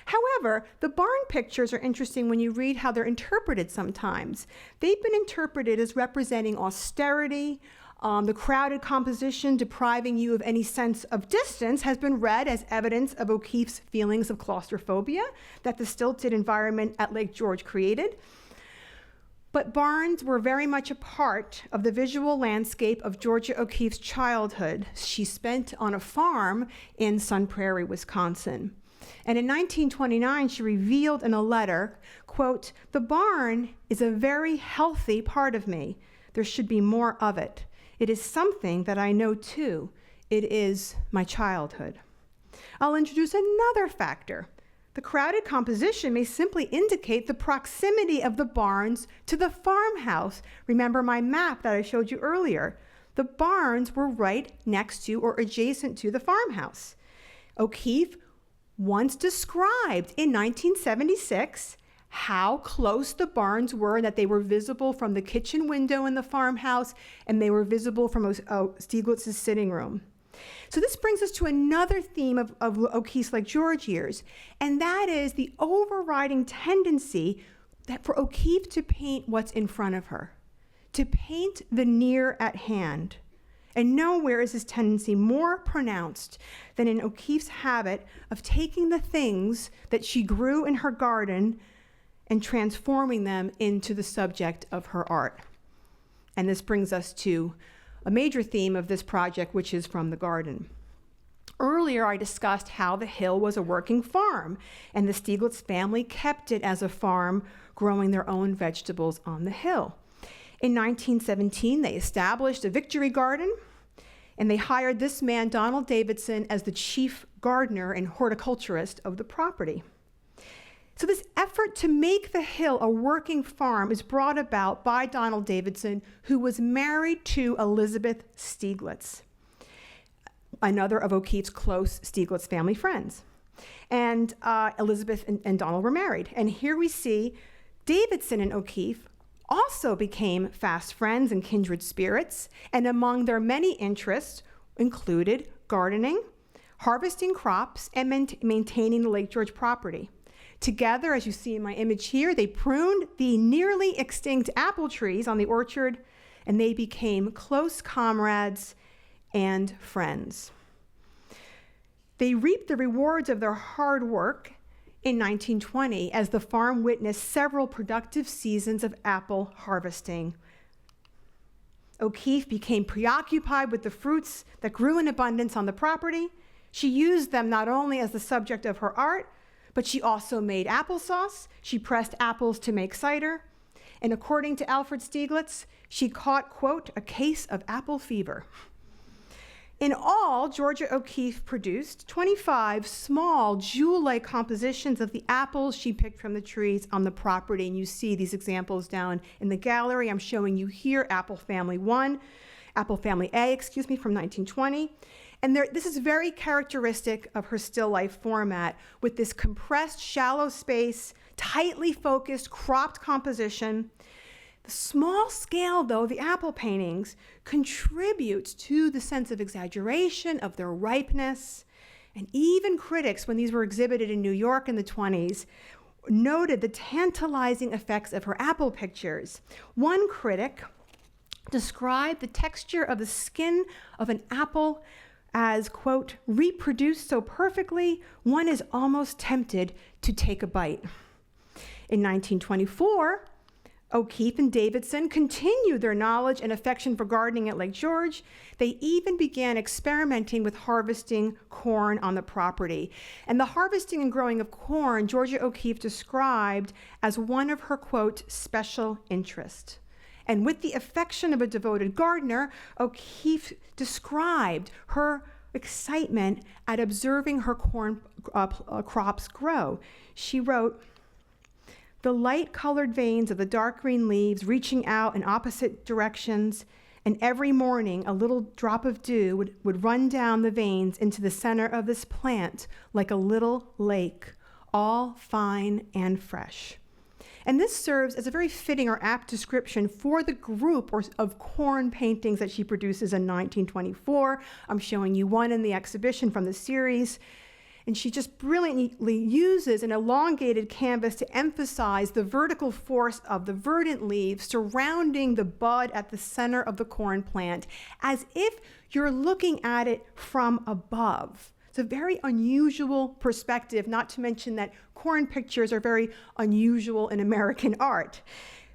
However, the barn pictures are interesting when you read how they're interpreted sometimes. They've been interpreted as representing austerity. The crowded composition depriving you of any sense of distance has been read as evidence of O'Keeffe's feelings of claustrophobia that the stilted environment at LakeGeorge created. But barns were very much a part of the visual landscape of Georgia O'Keeffe's childhood. She spent on a farm in Sun Prairie, Wisconsin. And in 1929, she revealed in a letter, quote, "The barn is a very healthy part of me. There should be more of it. It is something that I know too. It is my childhood." I'll introduce another factor. The crowded composition may simply indicate the proximity of the barns to the farmhouse. Remember my map that I showed you earlier. The barns were right next to or adjacent to the farmhouse. O'Keeffe once described in 1976 how close the barns were, and that they were visible from the kitchen window in the farmhouse, and they were visible from Stieglitz's sitting room. So this brings us to another theme of O'Keeffe's LakeGeorge years, and that is the overriding tendency that for O'Keeffe to paint what's in front of her, to paint the near at hand. And nowhere is this tendency more pronounced than in O'Keeffe's habit of taking the things that she grew in her garden and transforming them into the subject of her art. And this brings us to a major theme of this project, which is from the garden. Earlier, I discussed how the hill was a working farm, and the Stieglitz family kept it as a farm, growing their own vegetables on the hill. In 1917, they established a victory garden, and they hired this man, Donald Davidson, as the chief gardener and horticulturist of the property. So this effort to make the hill a working farm is brought about by Donald Davidson, who was married to Elizabeth Stieglitz, another of O'Keeffe's close Stieglitz family friends. And Elizabeth and Donald were married. And here we see Davidson and O'Keeffe also became fast friends and kindred spirits, and among their many interests included gardening, harvesting crops, and maintaining the LakeGeorge property. Together, as you see in my image here, they pruned the nearly extinct apple trees on the orchard, and they became close comrades and friends. They reaped the rewards of their hard work in 1920 as the farm witnessed several productive seasons of apple harvesting. O'Keeffe became preoccupied with the fruits that grew in abundance on the property. She used them not only as the subject of her art, but she also made applesauce. She pressed apples to make cider. And according to Alfred Stieglitz, she caught, quote, a case of apple fever. In all, Georgia O'Keeffe produced 25 small jewel-like compositions of the apples she picked from the trees on the property. And you see these examples down in the gallery. I'm showing you here Apple Family A, from 1920. And this is very characteristic of her still life format, with this compressed, shallow space, tightly focused, cropped composition. The small scale, though, of the apple paintings contributes to the sense of exaggeration of their ripeness. And even critics, when these were exhibited in New York in the 20s, noted the tantalizing effects of her apple pictures. One critic described the texture of the skin of an apple as, quote, reproduced so perfectly, one is almost tempted to take a bite. In 1924, O'Keeffe and Davidson continued their knowledge and affection for gardening at LakeGeorge. They even began experimenting with harvesting corn on the property. And the harvesting and growing of corn, Georgia O'Keeffe described as one of her, quote, special interests. And with the affection of a devoted gardener, O'Keeffe described her excitement at observing her corn crops grow. She wrote, the light-colored veins of the dark green leaves reaching out in opposite directions, and every morning a little drop of dew would run down the veins into the center of this plant like a little lake, all fine and fresh. And this serves as a very fitting or apt description for the group of corn paintings that she produces in 1924. I'm showing you one in the exhibition from the series. And she just brilliantly uses an elongated canvas to emphasize the vertical force of the verdant leaves surrounding the bud at the center of the corn plant, as if you're looking at it from above. It's a very unusual perspective, not to mention that corn pictures are very unusual in American art.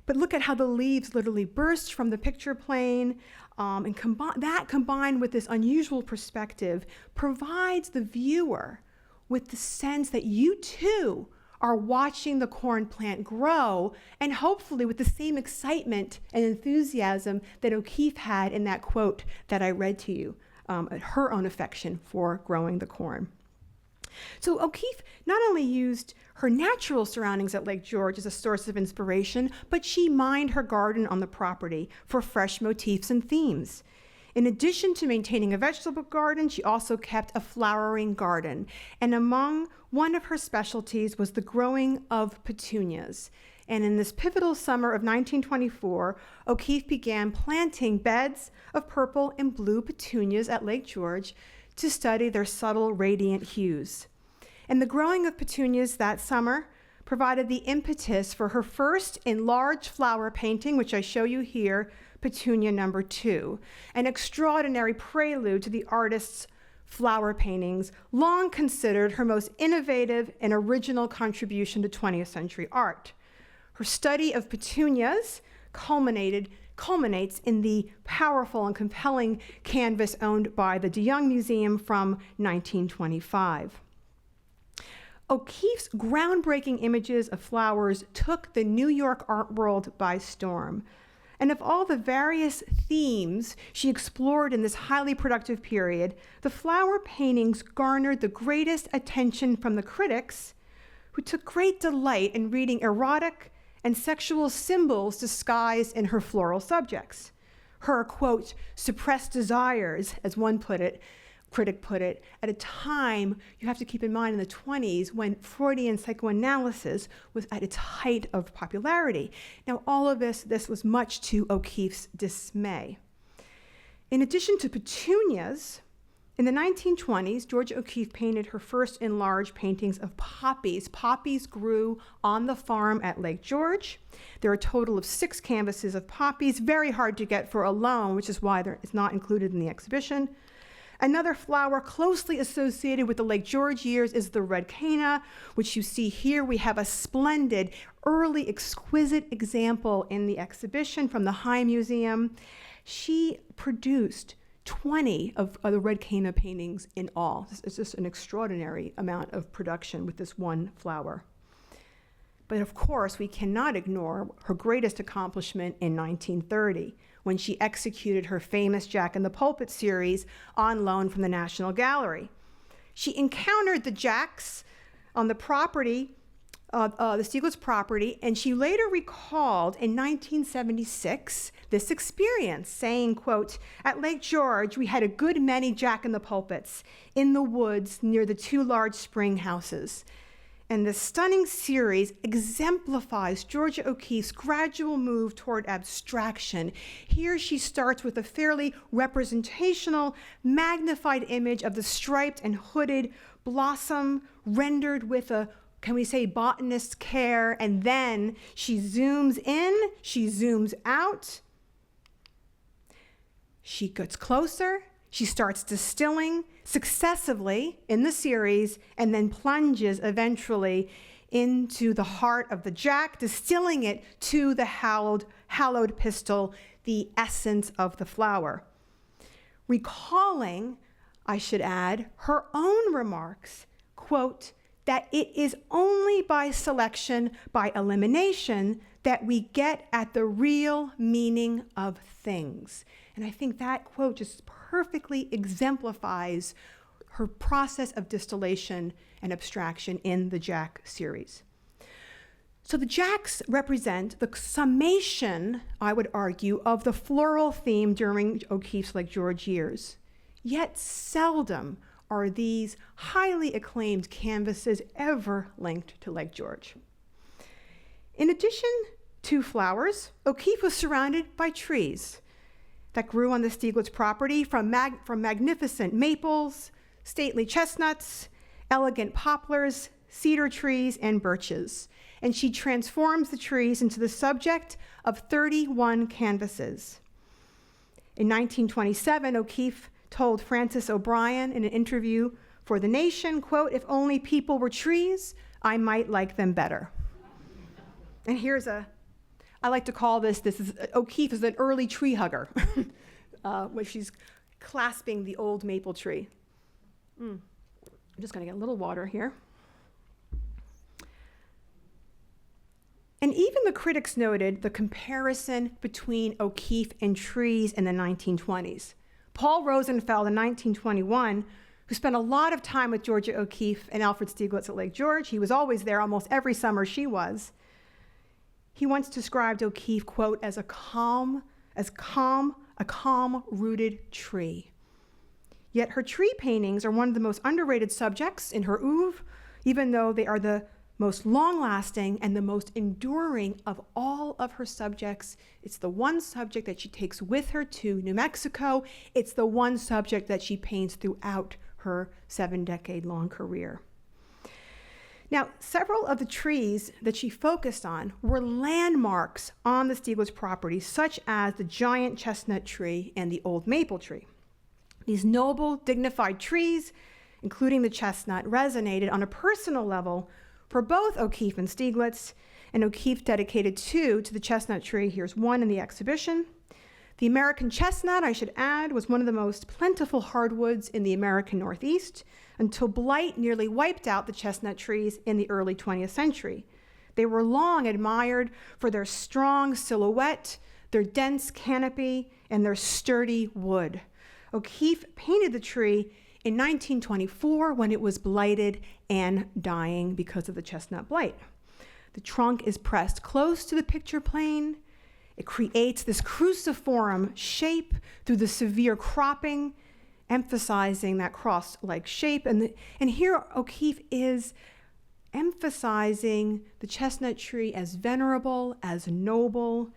But look at how the leaves literally burst from the picture plane, and that combined with this unusual perspective provides the viewer with the sense that you too are watching the corn plant grow, and hopefully with the same excitement and enthusiasm that O'Keeffe had in that quote that I read to you, her own affection for growing the corn. So O'Keeffe not only used her natural surroundings at LakeGeorge as a source of inspiration, but she mined her garden on the property for fresh motifs and themes. In addition to maintaining a vegetable garden, she also kept a flowering garden. And among one of her specialties was the growing of petunias. And in this pivotal summer of 1924, O'Keeffe began planting beds of purple and blue petunias at LakeGeorge to study their subtle, radiant hues. And the growing of petunias that summer provided the impetus for her first enlarged flower painting, which I show you here, Petunia number 2, an extraordinary prelude to the artist's flower paintings, long considered her most innovative and original contribution to 20th century art. Her study of petunias culminates in the powerful and compelling canvas owned by the De Young Museum from 1925. O'Keeffe's groundbreaking images of flowers took the New York art world by storm. And of all the various themes she explored in this highly productive period, the flower paintings garnered the greatest attention from the critics, who took great delight in reading erotic and sexual symbols disguised in her floral subjects. Her, quote, suppressed desires, as one critic put it, at a time, you have to keep in mind, in the 20s, when Freudian psychoanalysis was at its height of popularity. Now, all of this was much to O'Keeffe's dismay. In addition to petunias, in the 1920s, Georgia O'Keeffe painted her first enlarged paintings of poppies. Poppies grew on the farm at LakeGeorge. There are a total of 6 canvases of poppies, very hard to get for a loan, which is why it's not included in the exhibition. Another flower closely associated with the LakeGeorge years is the red canna, which you see here. We have a splendid, early, exquisite example in the exhibition from the Hyde Museum. She produced 20 of the red canna paintings in all. It's just an extraordinary amount of production with this one flower. But of course, we cannot ignore her greatest accomplishment in 1930, when she executed her famous Jack in the Pulpit series on loan from the National Gallery. She encountered the Jacks on the property, the Stieglitz property, and she later recalled in 1976 this experience, saying, quote, at LakeGeorge, we had a good many Jack in the Pulpits in the woods near the 2 large spring houses. And this stunning series exemplifies Georgia O'Keeffe's gradual move toward abstraction. Here she starts with a fairly representational, magnified image of the striped and hooded blossom rendered with a, can we say, botanist's care, and then she zooms in, she zooms out, she gets closer, she starts distilling successively in the series and then plunges eventually into the heart of the Jack, distilling it to the hallowed pistil, the essence of the flower. Recalling, I should add, her own remarks, quote, that it is only by selection, by elimination, that we get at the real meaning of things. And I think that quote just perfectly exemplifies her process of distillation and abstraction in the Jack series. So the Jacks represent the summation, I would argue, of the floral theme during O'Keeffe's LakeGeorge years. Yet seldom are these highly acclaimed canvases ever linked to LakeGeorge. In addition to flowers, O'Keeffe was surrounded by trees that grew on the Stieglitz property, from magnificent maples, stately chestnuts, elegant poplars, cedar trees, and birches. And she transforms the trees into the subject of 31 canvases. In 1927, O'Keeffe told Francis O'Brien in an interview for The Nation, quote, if only people were trees, I might like them better. And here's I like to call this is O'Keeffe is an early tree hugger, where she's clasping the old maple tree. I'm just going to get a little water here. And even the critics noted the comparison between O'Keeffe and trees in the 1920s. Paul Rosenfeld in 1921, who spent a lot of time with Georgia O'Keeffe and Alfred Stieglitz at LakeGeorge, he was always there almost every summer she was. He once described O'Keeffe, quote, as a calm-rooted tree. Yet her tree paintings are one of the most underrated subjects in her oeuvre, even though they are the most long-lasting, and the most enduring of all of her subjects. It's the one subject that she takes with her to New Mexico. It's the one subject that she paints throughout her 7-decade-long career. Now, several of the trees that she focused on were landmarks on the Stieglitz property, such as the giant chestnut tree and the old maple tree. These noble, dignified trees, including the chestnut, resonated on a personal level for both O'Keeffe and Stieglitz, and O'Keeffe dedicated two to the chestnut tree. Here's one in the exhibition. The American chestnut, I should add, was one of the most plentiful hardwoods in the American Northeast until blight nearly wiped out the chestnut trees in the early 20th century. They were long admired for their strong silhouette, their dense canopy, and their sturdy wood. O'Keeffe painted the tree in 1924 when it was blighted and dying because of the chestnut blight. The trunk is pressed close to the picture plane. It creates this cruciform shape through the severe cropping, emphasizing that cross-like shape. And here O'Keeffe is emphasizing the chestnut tree as venerable, as noble,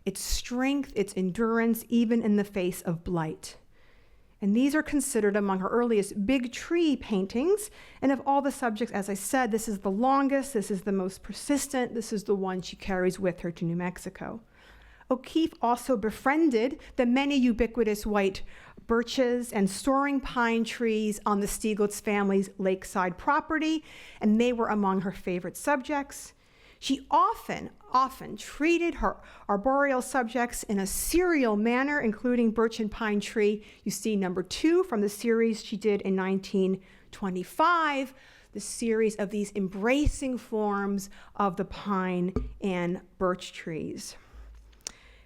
its strength, its endurance, even in the face of blight. And these are considered among her earliest big tree paintings. And of all the subjects, as I said, this is the longest, this is the most persistent, this is the one she carries with her to New Mexico. O'Keeffe also befriended the many ubiquitous white birches and soaring pine trees on the Stieglitz family's lakeside property, and they were among her favorite subjects. She often treated her arboreal subjects in a serial manner, including birch and pine tree. You see number 2 from the series she did in 1925, the series of these embracing forms of the pine and birch trees.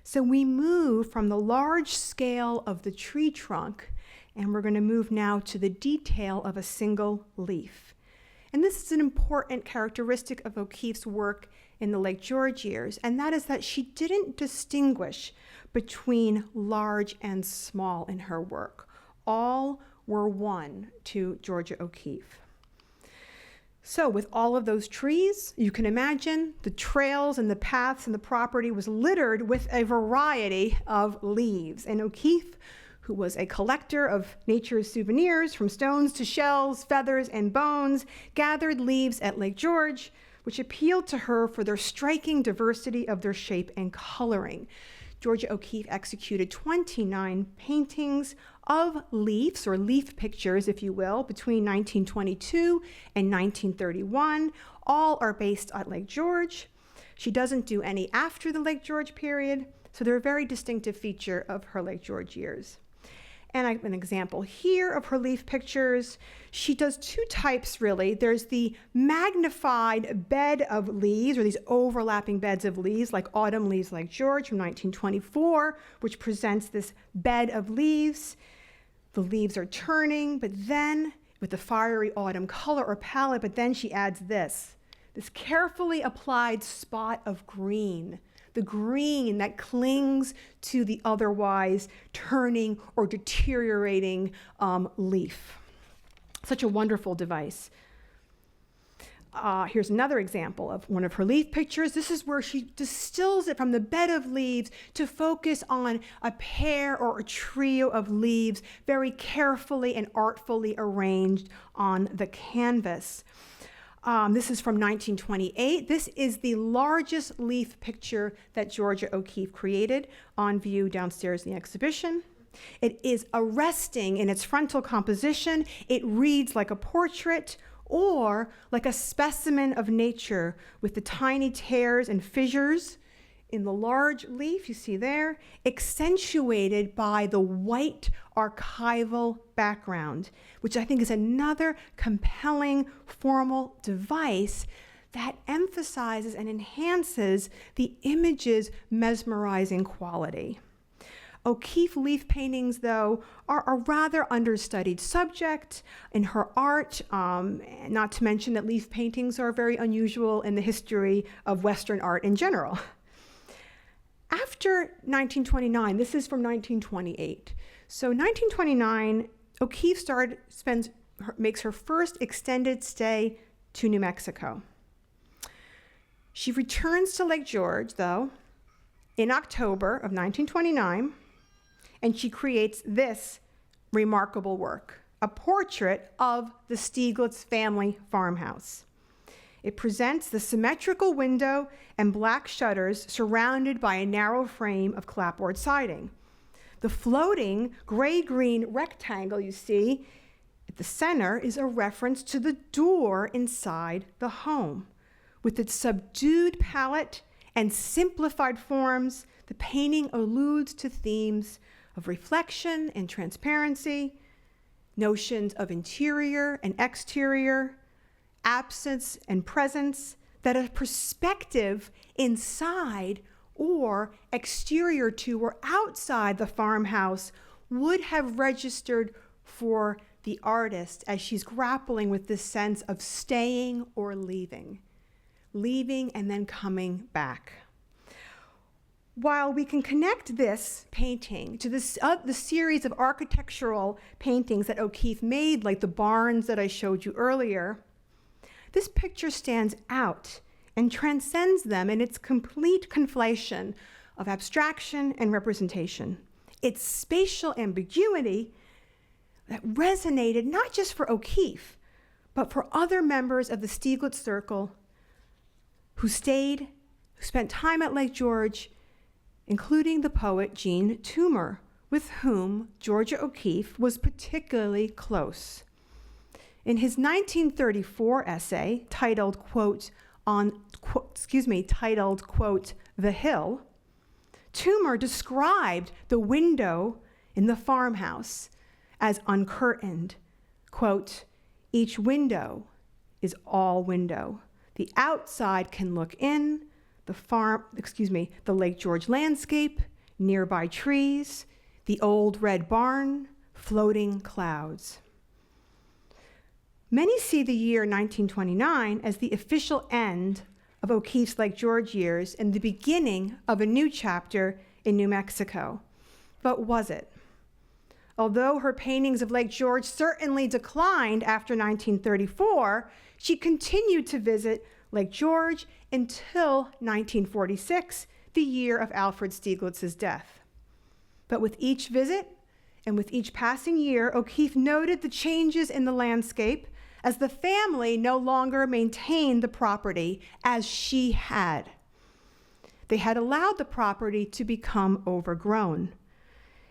So we move from the large scale of the tree trunk, and we're going to move now to the detail of a single leaf. And this is an important characteristic of O'Keeffe's work in the LakeGeorge years, and that is that she didn't distinguish between large and small in her work. All were one to Georgia O'Keeffe. So with all of those trees, you can imagine the trails and the paths and the property was littered with a variety of leaves. And O'Keeffe, who was a collector of nature's souvenirs from stones to shells, feathers, and bones, gathered leaves at LakeGeorge, which appealed to her for their striking diversity of their shape and coloring. Georgia O'Keeffe executed 29 paintings of leaves, or leaf pictures, if you will, between 1922 and 1931. All are based at LakeGeorge. She doesn't do any after the LakeGeorge period, so they're a very distinctive feature of her LakeGeorge years. And I have an example here of her leaf pictures. She does two types, really. There's the magnified bed of leaves, or these overlapping beds of leaves, like Autumn Leaves LakeGeorge from 1924, which presents this bed of leaves. The leaves are turning, but then with the fiery autumn color or palette, but then she adds this carefully applied spot of green, the green that clings to the otherwise turning or deteriorating leaf. Such a wonderful device. Here's another example of one of her leaf pictures. This is where she distills it from the bed of leaves to focus on a pair or a trio of leaves, very carefully and artfully arranged on the canvas. This is from 1928. This is the largest leaf picture that Georgia O'Keeffe created, on view downstairs in the exhibition. It is arresting in its frontal composition. It reads like a portrait or like a specimen of nature, with the tiny tears and fissures in the large leaf, you see there, accentuated by the white archival background, which I think is another compelling formal device that emphasizes and enhances the image's mesmerizing quality. O'Keeffe leaf paintings, though, are a rather understudied subject in her art, not to mention that leaf paintings are very unusual in the history of Western art in general. After 1929, this is from 1928. So 1929, O'Keeffe makes her first extended stay to New Mexico. She returns to Lake George, though, in October of 1929, and she creates this remarkable work, a portrait of the Stieglitz family farmhouse. It presents the symmetrical window and black shutters surrounded by a narrow frame of clapboard siding. The floating gray-green rectangle you see at the center is a reference to the door inside the home. With its subdued palette and simplified forms, the painting alludes to themes of reflection and transparency, notions of interior and exterior, absence and presence, that a perspective inside or exterior to or outside the farmhouse would have registered for the artist as she's grappling with this sense of staying or leaving and then coming back. While we can connect this painting to the series of architectural paintings that O'Keeffe made, like the barns that I showed you earlier, this picture stands out and transcends them in its complete conflation of abstraction and representation. Its spatial ambiguity that resonated not just for O'Keeffe, but for other members of the Stieglitz circle who spent time at Lake George, including the poet Jean Toomer, with whom Georgia O'Keeffe was particularly close. In his 1934 essay titled, The Hill, Toomer described the window in the farmhouse as uncurtained. Quote, "Each window is all window. The outside can look in, the Lake George landscape, nearby trees, the old red barn, floating clouds." Many see the year 1929 as the official end of O'Keeffe's Lake George years and the beginning of a new chapter in New Mexico. But was it? Although her paintings of Lake George certainly declined after 1934, she continued to visit Lake George until 1946, the year of Alfred Stieglitz's death. But with each visit and with each passing year, O'Keeffe noted the changes in the landscape as the family no longer maintained the property as she had. They had allowed the property to become overgrown.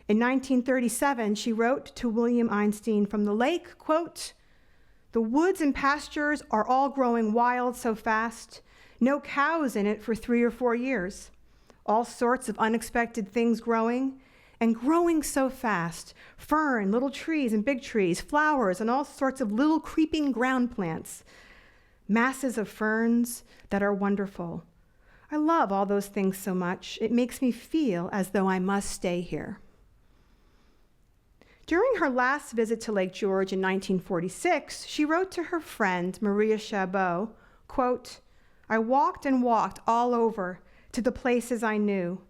In 1937, she wrote to William Einstein from the lake, quote, "The woods and pastures are all growing wild so fast, no cows in it for 3 or 4 years. All sorts of unexpected things growing, and growing so fast. Fern, little trees and big trees, flowers, and all sorts of little creeping ground plants. Masses of ferns that are wonderful. I love all those things so much. It makes me feel as though I must stay here." During her last visit to Lake George in 1946, she wrote to her friend, Maria Chabot, quote, "I walked and walked all over to the places I knew.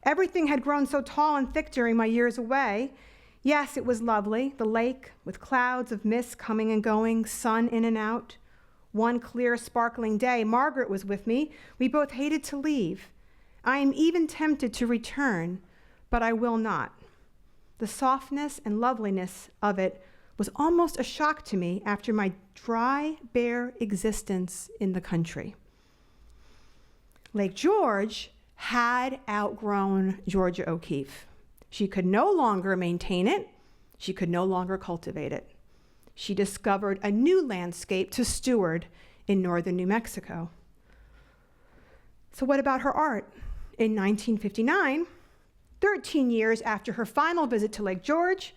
Everything had grown so tall and thick during my years away. Yes, it was lovely, the lake, with clouds of mist coming and going, sun in and out. One clear, sparkling day, Margaret was with me. We both hated to leave. I am even tempted to return, but I will not. The softness and loveliness of it was almost a shock to me after my dry, bare existence in the country." Lake George had outgrown Georgia O'Keeffe. She could no longer maintain it. She could no longer cultivate it. She discovered a new landscape to steward in northern New Mexico. So what about her art? In 1959, 13 years after her final visit to Lake George,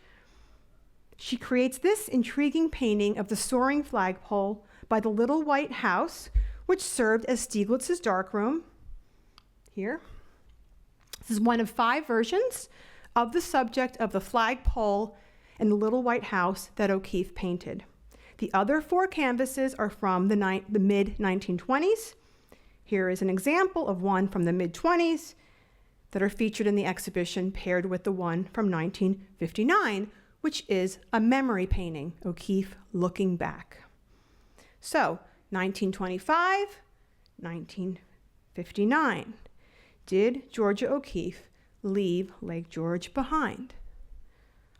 she creates this intriguing painting of the soaring flagpole by the little white house, which served as Stieglitz's darkroom. Here. This is one of 5 versions of the subject of the flagpole and the little white house that O'Keeffe painted. The other 4 canvases are from the mid-1920s. Here is an example of one from the mid-20s that are featured in the exhibition, paired with the one from 1959, which is a memory painting, O'Keeffe looking back. So, 1925, 59. Did Georgia O'Keeffe leave Lake George behind?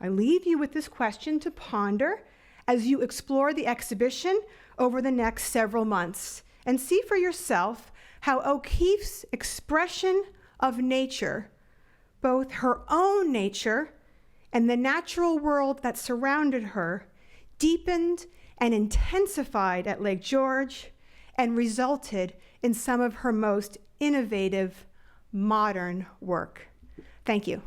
I leave you with this question to ponder as you explore the exhibition over the next several months and see for yourself how O'Keeffe's expression of nature, both her own nature and the natural world that surrounded her, deepened and intensified at Lake George and resulted in some of her most innovative modern work. Thank you.